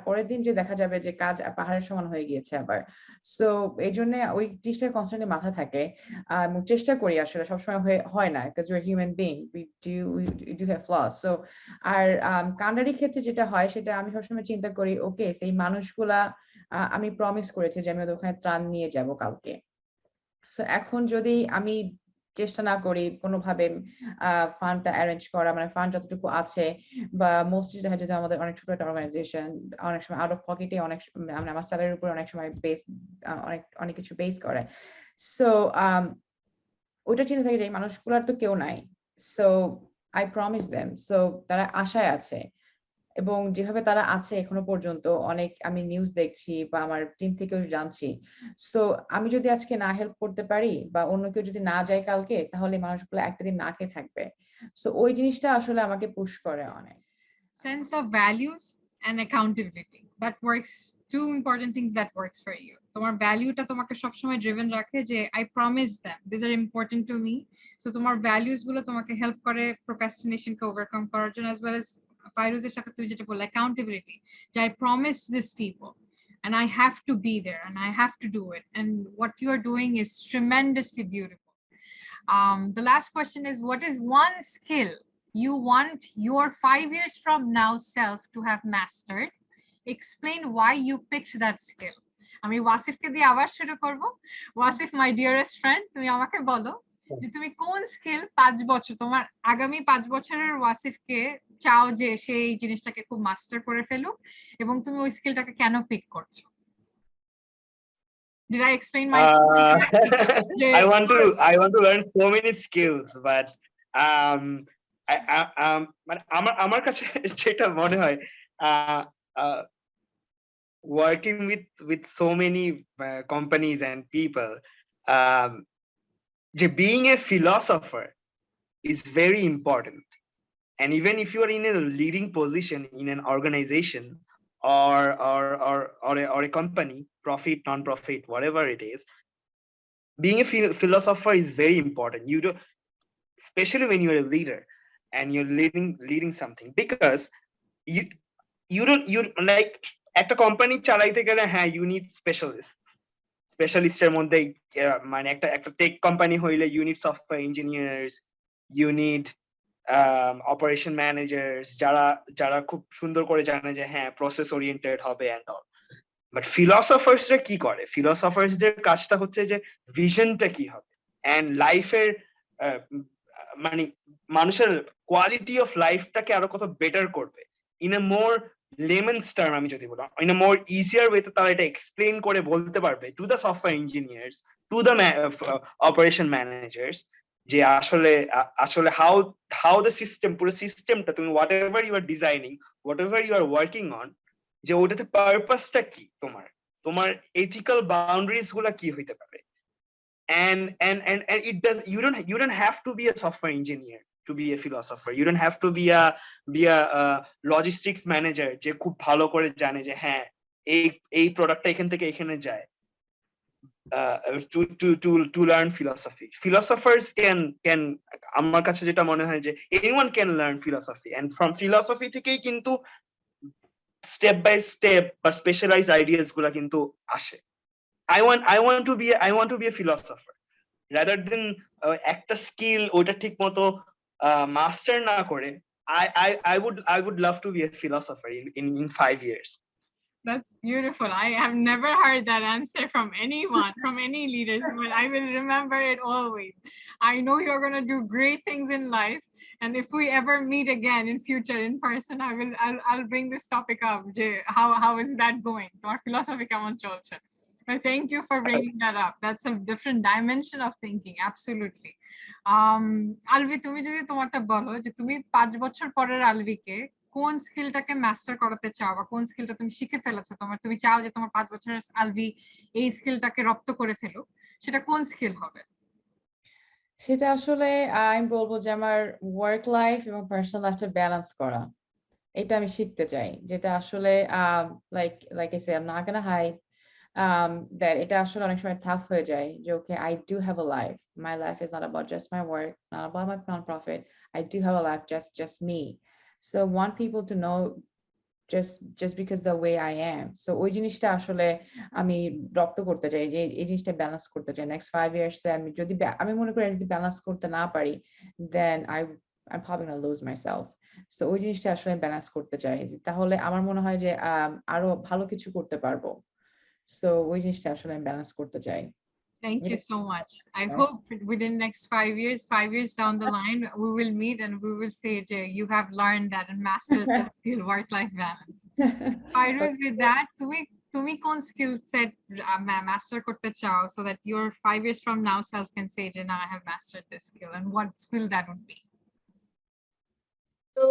Speaker 3: পরের দিন যে দেখা যাবে যে কাজ পাহাড়ের সমান হয়ে গিয়েছে আবার। সো এই জন্য ওই জিনিসটা কনস্ট্যান্টলি মাথায় থাকে। চেষ্টা করি আসলে সবসময় হয় না, because we're human being, we do have flaws. So আর কান্ডারির ক্ষেত্রে যেটা হয় সেটা আমি সবসময় চিন্তা করি, ওকে সেই মানুষগুলা আমি প্রমিস করেছি যে আমি ওদের ওখানে ত্রাণ নিয়ে যাব কালকে। সো এখন যদি আমি চেষ্টা না করি কোনোভাবে ফান্ডটা অ্যারেঞ্জ করা, মানে ফান্ড যতটুকু আছে বা মোস্টলি দেখা যায় যে আমাদের অনেক ছোট একটা অর্গানাইজেশন, অনেক সময় আউট অফ পকেটে অনেক মানে আমার স্যালারির উপর অনেক সময় বেস অনেক কিছু বেস করে। সো ওইটা চিন্তা থাকে যে এই মানুষগুলার তো কেউ নাই, so I promise them, so তারা আশায় আছে এবং যেভাবে তারা আছে এখনো পর্যন্ত অনেক আমি নিউজ দেখছি বা আমার টিম থেকেও জানছি। সো আমি যদি আজকে না হেল্প করতে পারি বা অন্য কেউ যদি না যায় কালকে, তাহলে মানুষগুলো একটা দিন না খেয়ে থাকবে। সো ওই জিনিসটা আসলে আমাকে পুশ করে অনেক।
Speaker 1: Sense of values and accountability, that works, two important things that works for you. তোমার ভ্যালুটা তোমাকে সবসময় ড্রিভেন রাখে যে I promise them, this are important to me. So তোমার ভ্যালুস গুলো তোমাকে হেল্প করে প্রোক্রাস্টিনেশনকে ওভারকাম করার জন্য, as well as ফাইরুজের সাথে তুই যেটা বললে অ্যাকাউন্টেবিলিটি, যে I promise this people and I have to be there and I have to do it, and what you are doing is tremendously beautiful. The last question is, what is one skill you want your 5 years from now self to have mastered? Explain why you picked that skill. আমি ওয়াসিফকে দিয়ে আবার শুরু করব। ওয়াসিফ, মাই dearest friend, তুমি আমাকে বলো যে তুমি কোন স্কিল 5 বছর, তোমার আগামী 5 বছরের ওয়াসিফকে চাও যে সেই এই জিনিসটাকে খুব মাস্টার করে ফেলুক, এবং তুমি ওই স্কিলটাকে কেন পিক করছো? Did I explain my
Speaker 2: I want to learn so many skills, but মানে আমার কাছে যেটা মনে হয় working with so many companies and people, being a philosopher is very important. And even if you are in a leading position in an organization or a company, profit, non-profit, whatever it is, being a philosopher is very important. You do, especially when you're a leader and you're leading something, because you like একটা company চালাইতে গেলে হ্যাঁ you need স্পেশালিস্টের মধ্যে মানে একটা tech company হইলে you need software engineers, you need operation managers, যারা খুব সুন্দর করে জানে যে হ্যাঁ প্রসেস ওরিয়েন্টেড হবে এন্ড অল। বাট ফিলসফার্সরা কি করে? ফিলসফার্সদের কাজটা হচ্ছে যে ভিশনটা কি হবে এন্ড লাইফের মানে মানুষের কোয়ালিটি অফ লাইফটাকে আরো কত বেটার করবে in a more lemons term. আমি যদি বলি ইন এ মোর ইজিয়ার ওয়েতে তারা এটা এক্সপ্লেন করে বলতে পারবে to the software engineers, to the operation managers, যে আসলে how the system, পুরো সিস্টেমটা তুমি whatever you are designing, whatever you are working on, যে ওটাতে পারপাসটা কি, তোমার তোমার এথিক্যাল বাউন্ডারিজ গুলা কি হইতে পারে। And you don't have to be a software engineer to be a philosopher. You don't have to be a logistics manager যে খুব ভালো করে জানে যে হ্যাঁ এই প্রোডাক্টটা এখান থেকে এখানে যায়। To learn philosophy, philosophers can আমার কাছে যেটা মনে হয় যে anyone can learn philosophy, and from philosophy থেকেই কিন্তু স্টেপ বাই স্টেপ বা স্পেশালাইজ আইডিয়াস গুলা কিন্তু আসে। I want to be a philosopher rather than একটা স্কিল ওটা ঠিক মতো মাস্টার না করে I would love to be a philosopher in 5 years.
Speaker 1: That's beautiful. I have never heard that answer from anyone, from any leaders, but I will remember it always. I know you're going to do great things in life. And if we ever meet again in future in person, I'll bring this topic up. How is that going? Our philosophy কেমন চলছে? But thank you for bringing that up. That's a different dimension of thinking. Absolutely. Alvi, তুমি যদি তোমারটা বলো যে তুমি 5 বছর পরের আলভিকে কোন স্কিলটাকে মাস্টার করাতে চাও, বা কোন স্কিলটা তুমি শিখে ফেলেছো, তুমি চাও যে তোমার 5 বছরের আলভি এই স্কিলটাকে রপ্ত করে ফেলুক, সেটা কোন স্কিল হবে?
Speaker 3: সেটা আসলে আমি বলবো যে আমার ওয়ার্ক লাইফ এবং পার্সোনাল লাইফটা ব্যালেন্স করা, এটা আমি শিখতে চাই। যেটা আসলে like I say, I'm not gonna hide that এটা আসলে অনেক সময় টাফ হয়ে যায় যে okay, I do have a life. My life is not about just my work, not about my nonprofit. I do have a life, just me. So I want people to know just because the way I am. So ওই জিনিসটা আসলে আমি রপ্ত করতে চাই, যে এই জিনিসটা ব্যালেন্স করতে চাই নেক্সট 5 years এ। আমি যদি আমি মনে করি যদি ব্যালেন্স করতে না পারি, then I'm probably gonna lose myself. So ওই জিনিসটা আসলে ব্যালেন্স করতে চাই, তাহলে আমার মনে হয় যে আরো ভালো কিছু করতে পারবো। So ওই জিনিসটা আসলে আমি ব্যালেন্স করতে চাই।
Speaker 1: Thank you so much. I hope within next 5 years down the line, we will meet and we will say, Jay, you have learned that and mastered the skill work-life balance. Fairuz, with that, তুমি কোন skill set master করতে চাও so that your 5 years from now self can say, Jay, now I have mastered this skill, and what skill that would be?
Speaker 4: তো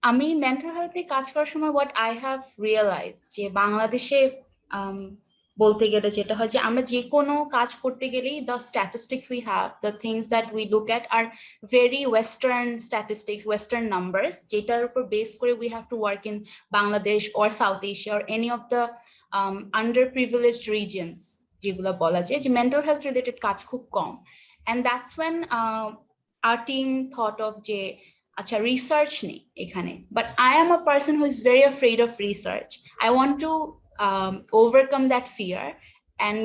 Speaker 4: আমি mental হেলথে কাজ করার সময় what I have realized যে বাংলাদেশে বলতে গেলে যেটা হয় যে আমরা যে কোনো কাজ করতে গেলেই the statistics we have, the things that we look at are very western statistics, western numbers, যেটার উপর বেস করে we have to work in Bangladesh or South Asia or any of the underprivileged regions যেগুলো বলা যায় যে mental health related কাজ খুব কম। And that's when our team thought of যে আচ্ছা রিসার্চ নেই এখানে, but I am a person who is very afraid of research. I want to overcome that fear and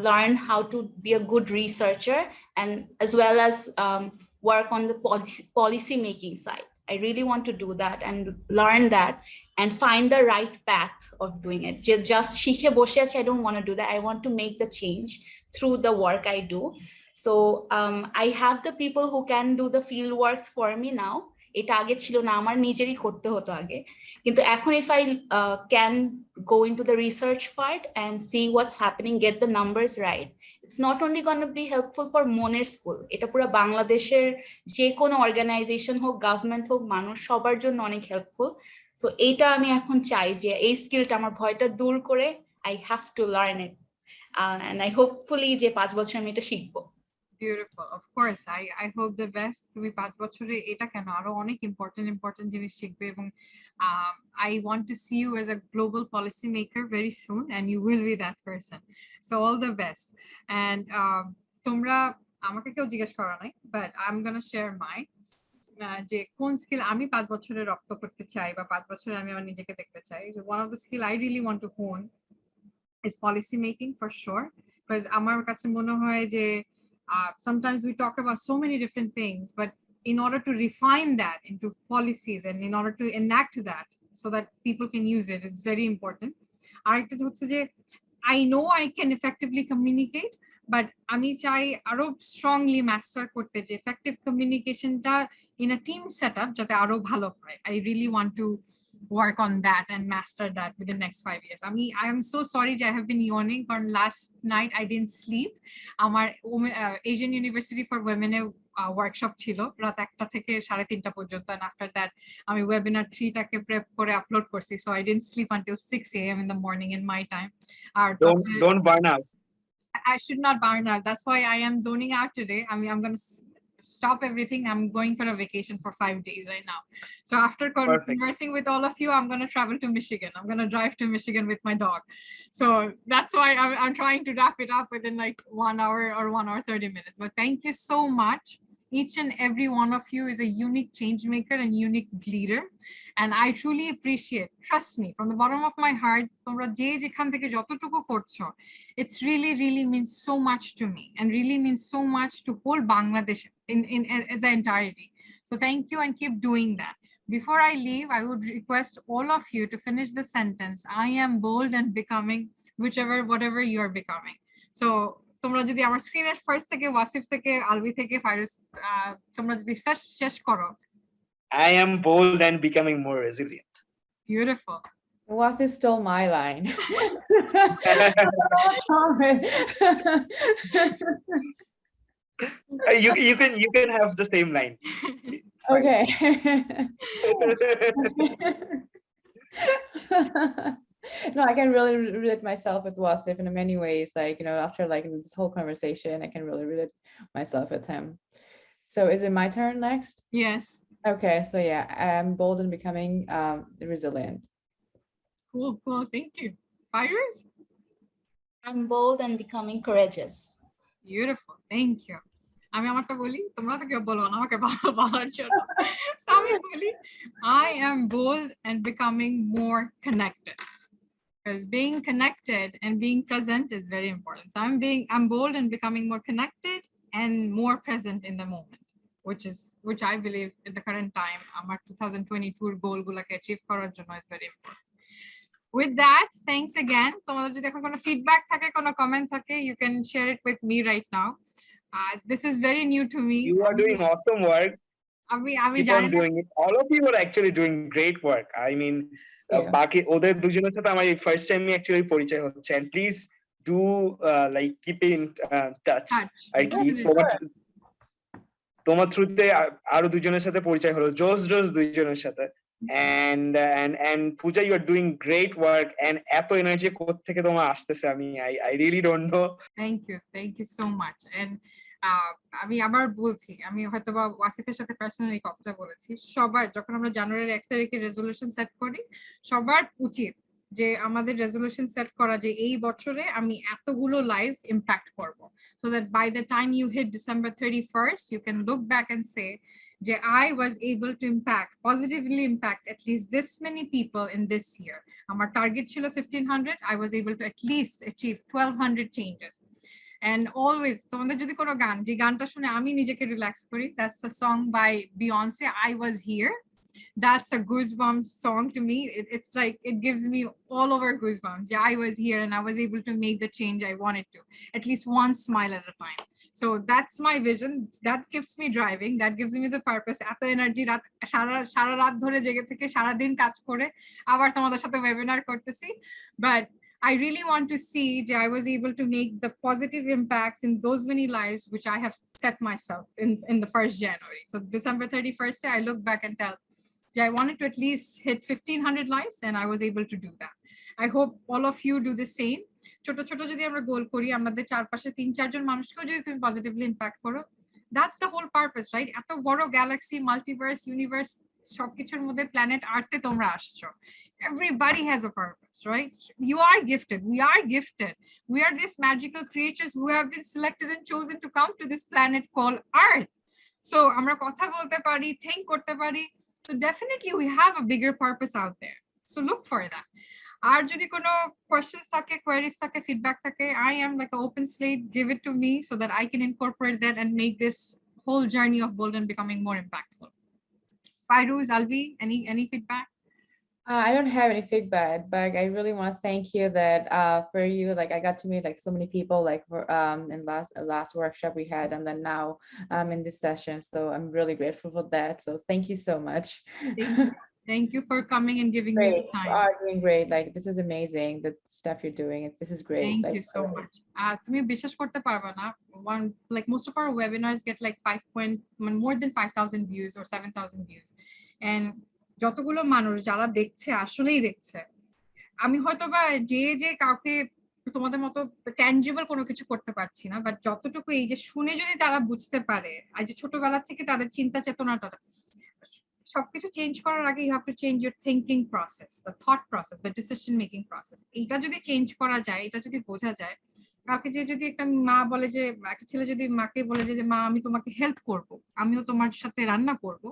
Speaker 4: learn how to be a good researcher, and as well as work on the policy making side. I really want to do that and learn that and find the right path of doing it. Just শিখে বসে আছি, I don't want to do that. I want to make the change through the work I do. So I have the people who can do the field works for me now. এটা আগে ছিল না, আমার নিজেরই করতে হতো আগে, কিন্তু এখন if I can go into the research part and see what's happening, get the numbers right, it's not only going to be helpful for মনের স্কুল, এটা পুরো বাংলাদেশের যে কোনো অর্গানাইজেশন হোক, গভর্নমেন্ট হোক, মানুষ সবার জন্য অনেক হেল্পফুল। সো এইটা আমি এখন চাই যে এই স্কিলটা আমার ভয়টা দূর করে I have to learn it, and I hopefully যে 5 বছর আমি এটা শিখবো।
Speaker 1: Beautiful. Of course, I hope the best. তুমি 5 বছরে এটা কেন আরো অনেক important জিনিস শিখবে, এবং I want to see you as a global policy maker very soon, and you will be that person. So all the best. And তোমরা আমাকে কেউ জিজ্ঞেস করা নাই, but I'm gonna share mine. যে কোন স্কিল আমি 5 বছরে রপ্ত করতে চাই বা 5 বছরে আমি আমার নিজেকে দেখতে চাই, one of the skill I really want to hone is policy making for sure, because আমার কাছে মনে হয় যে sometimes we talk about so many different things, but in order to refine that into policies and in order to enact that so that people can use it, it's very important. আরেকটা হচ্ছে যে I know I can effectively communicate, but আমি চাই আরো strongly master করতে যে effective communicationটা in a team setup যাতে আরো ভালো হয়. I really want to work on that and master that within the next 5 years. I am so sorry that I have been yawning, but last night I didn't sleep. Our Asian University for Women workshop ছিল রাত 1টা থেকে 3:30 পর্যন্ত, and after that আমি webinar 3টাকে prep করে upload করছি, so I didn't sleep until 6 a.m. in the morning in my time.
Speaker 2: Don't burn out.
Speaker 1: I should not burn out. That's why I am zoning out today. I mean, I'm going to stop everything. I'm going for a vacation for 5 days right now. So after conversing with all of you, I'm going to travel to Michigan. I'm going to drive to Michigan with my dog. So that's why I'm trying to wrap it up within like 1 hour or 1 hour 30 minutes. But thank you so much. Each and every one of you is a unique change maker and unique leader. And I truly appreciate, trust me, from the bottom of my heart, তোমরা যে যেখান থেকে যতটুকু করছো, it's really means so much to me and really means so much to whole Bangladesh in as an entirety. So thank you and keep doing that. Before I leave, I would request all of you to finish the sentence. I am bold and becoming whatever you are becoming. So তোমরা যদি আমার স্ক্রিনের first থেকে ওয়াসিফ থেকে আলবি থেকে ফাইরুজ তোমরা যদি first শেষ করো।
Speaker 2: I am bold and becoming more resilient.
Speaker 1: Beautiful.
Speaker 3: Wasif stole my line.
Speaker 2: You can have the same line.
Speaker 3: Okay. No, I can really relate myself with Wasif in many ways. Like, you know, after like this whole conversation, I can really relate myself with him. So is it my turn next?
Speaker 1: Yes.
Speaker 3: Okay, so yeah, I'm bold and becoming resilient.
Speaker 1: Cool. Thank you. Fairuz?
Speaker 4: I'm bold and becoming courageous.
Speaker 1: Beautiful. Thank you. আমি আমারটা বলি, তোমরা তো কেউ বলো না আমাকে বলার জন্য। So আমি বলি, I am bold and becoming more connected. Because being connected and being present is very important. So I'm bold and becoming more connected and more present in the moment, which I believe in the current time, our 2022 goal gulake achieve করার জন্য is very important. With that, thanks again. তোমাদের যদি এখন কোনো feedback থাকে, কোনো comment থাকে, you can share it with me right now. This is very new to me.
Speaker 2: You are doing awesome work. Keep on doing it. All of you are actually doing great work. I mean, বাকি ওদের দুজনের সাথে আমার first time actually পরিচয় হচ্ছে, and please do like keep in touch. আর কি তোমার থ্রুতে আরো দুজনের সাথে পরিচয় হলো, জোস দুইজনের সাথে, and Pooja, you are doing great work, and এত এনার্জি কোথা থেকে তোমার আসতেছে আমি I really don't know.
Speaker 1: Thank you so much. And আমি আবার বলছি, আমি হয়তো বা ওয়াসিফের সাথে পার্সোনালি কথাটা বলেছি, সবার যখন আমরা জানুয়ারির 1 তারিখে রেজলিউশন সেট করি, সবার উচিত যে আমাদের রেজলিউশন সেট করা যে এই বছরে আমি এতগুলো লাইভ ইম্প্যাক্ট করব, so that by the time you hit December 31st you can look back and say যে I was able to positively impact at least this many people in this year. আমার target ছিল 1500, I was able to at least achieve 1200 changes. And always তোমাদের যদি কোনো গান, যে গানটা শুনে আমি নিজেকে রিল্যাক্স করি, that's the song by Beyonce, I Was Here. That's a goosebumps song to me. It's like it gives me all over goosebumps. Yeah, I was here and I was able to make the change I wanted to, at least one smile at a time. So that's my vision. That keeps me driving. That gives me the purpose. এত energy সারা রাত ধরে জেগে থেকে সারা দিন কাজ করে আবার তোমাদের সাথে ওয়েবিনার করতেছি, but I really want to see that I was able to make the positive impacts in those many lives which I have set myself in the 1st January. So December 31st, I look back and tell that I wanted to at least hit 1500 lives, and I was able to do that. I hope all of you do the same. ছোট ছোট যদি আমরা গোল করি, আমাদের চারপাশে 3-4 জন মানুষকেও যদি তুমি পজিটিভলি ইম্প্যাক্ট করো, that's the whole purpose, right? এত বড় গ্যালাক্সি, মাল্টিভার্স, ইউনিভার্স সবকিছুর মধ্যে প্ল্যানেট আর্থে তোমরা আসছো, everybody has a purpose, right? You are gifted, we are gifted, we are these magical creatures who have been selected and chosen to come to this planet called Earth. So আমরা কথা বলতে পারি, think করতে পারি, so definitely we have a bigger purpose out there, so look for that. আর যদি কোনো questions থাকে, queries থাকে, feedback থাকে, I am like an open slate, give it to me so that I can incorporate that and make this whole journey of bold and becoming more impactful. Fairuz, Alvi, any feedback?
Speaker 3: I don't have any feedback, but I really want to thank you that for you, like I got to meet like so many people like in last workshop we had, and then now in this session, so I'm really grateful for that. So thank you so much.
Speaker 1: Thank you for coming and giving me
Speaker 3: Great.
Speaker 1: the
Speaker 3: You
Speaker 1: time.
Speaker 3: are doing great. Like this is amazing. The stuff you're doing. This is great.
Speaker 1: Thank
Speaker 3: Like
Speaker 1: you so much. তুমি বিশ্বাস করতে পারবে না, one like most of our webinars get like more than 5,000 views or 7,000 views, and যতগুলো মানুষ যারা দেখছে আসলেই দেখছে, আমি হয়তোবা যে কাউকে তোমাদের মতো ট্যানজিবল কোনো কিছু করতে পারছি না, বাট যতটুকু এই যে শুনে যদি তারা বুঝতে পারে, আর যে ছোটবেলা থেকে তাদের চিন্তা চেতনাটা, সবকিছু চেঞ্জ করার আগে you have to change your thinking process, the thought process, the decision making process. এইটা যদি চেঞ্জ করা যায়, এটা যদি বোঝা যায়, কাউকে যে যদি একটা মা বলে যে, একটা ছেলে যদি মাকে বলে যে মা আমি তোমাকে হেল্প করব, আমিও তোমার সাথে রান্না করব,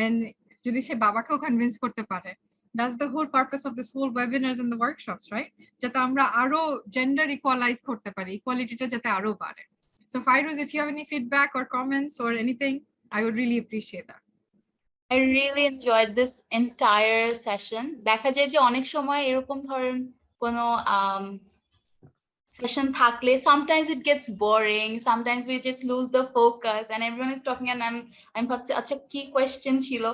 Speaker 1: এন্ড যদি সে বাবাকেও কনভিন্স করতে পারে, that's the whole purpose of this whole webinars and the workshops, right? যাতে আমরা আরো জেন্ডার ইকুয়ালাইজ করতে পারি, ইকুয়ালিটিটা যাতে আরো বাড়ে। So Fairuz, if you have any feedback or comments or anything, I would really appreciate that.
Speaker 4: I really enjoyed this entire session. দেখা যায় যে অনেক সময় এরকম ধরেন কোনো session থাকলে sometimes it gets boring, sometimes we just lose the focus and everyone is talking and I'm ভাবছি আচ্ছা কি question ছিল,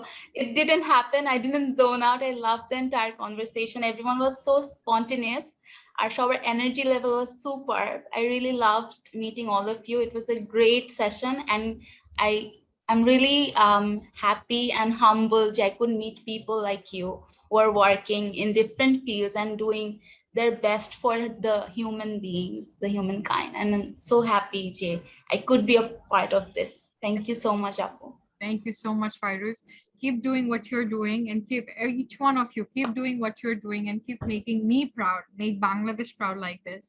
Speaker 4: it didn't happen, I didn't zone out. I loved the entire conversation. Everyone was so spontaneous. Our energy level was superb. I really loved meeting all of you. It was a great session and I'm really happy and humbled that I could meet people like you who are working in different fields and doing their best for the human beings, the humankind. And I'm so happy, Jay, I could be a part of this. Thank you so much, Apu.
Speaker 1: Thank you so much, Fairuz. Keep doing what you're doing, and keep each one of you keep doing what you're doing, and keep making me proud, make Bangladesh proud like this.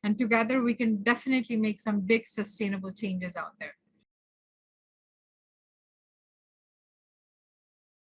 Speaker 1: And together we can definitely make some big sustainable changes out there.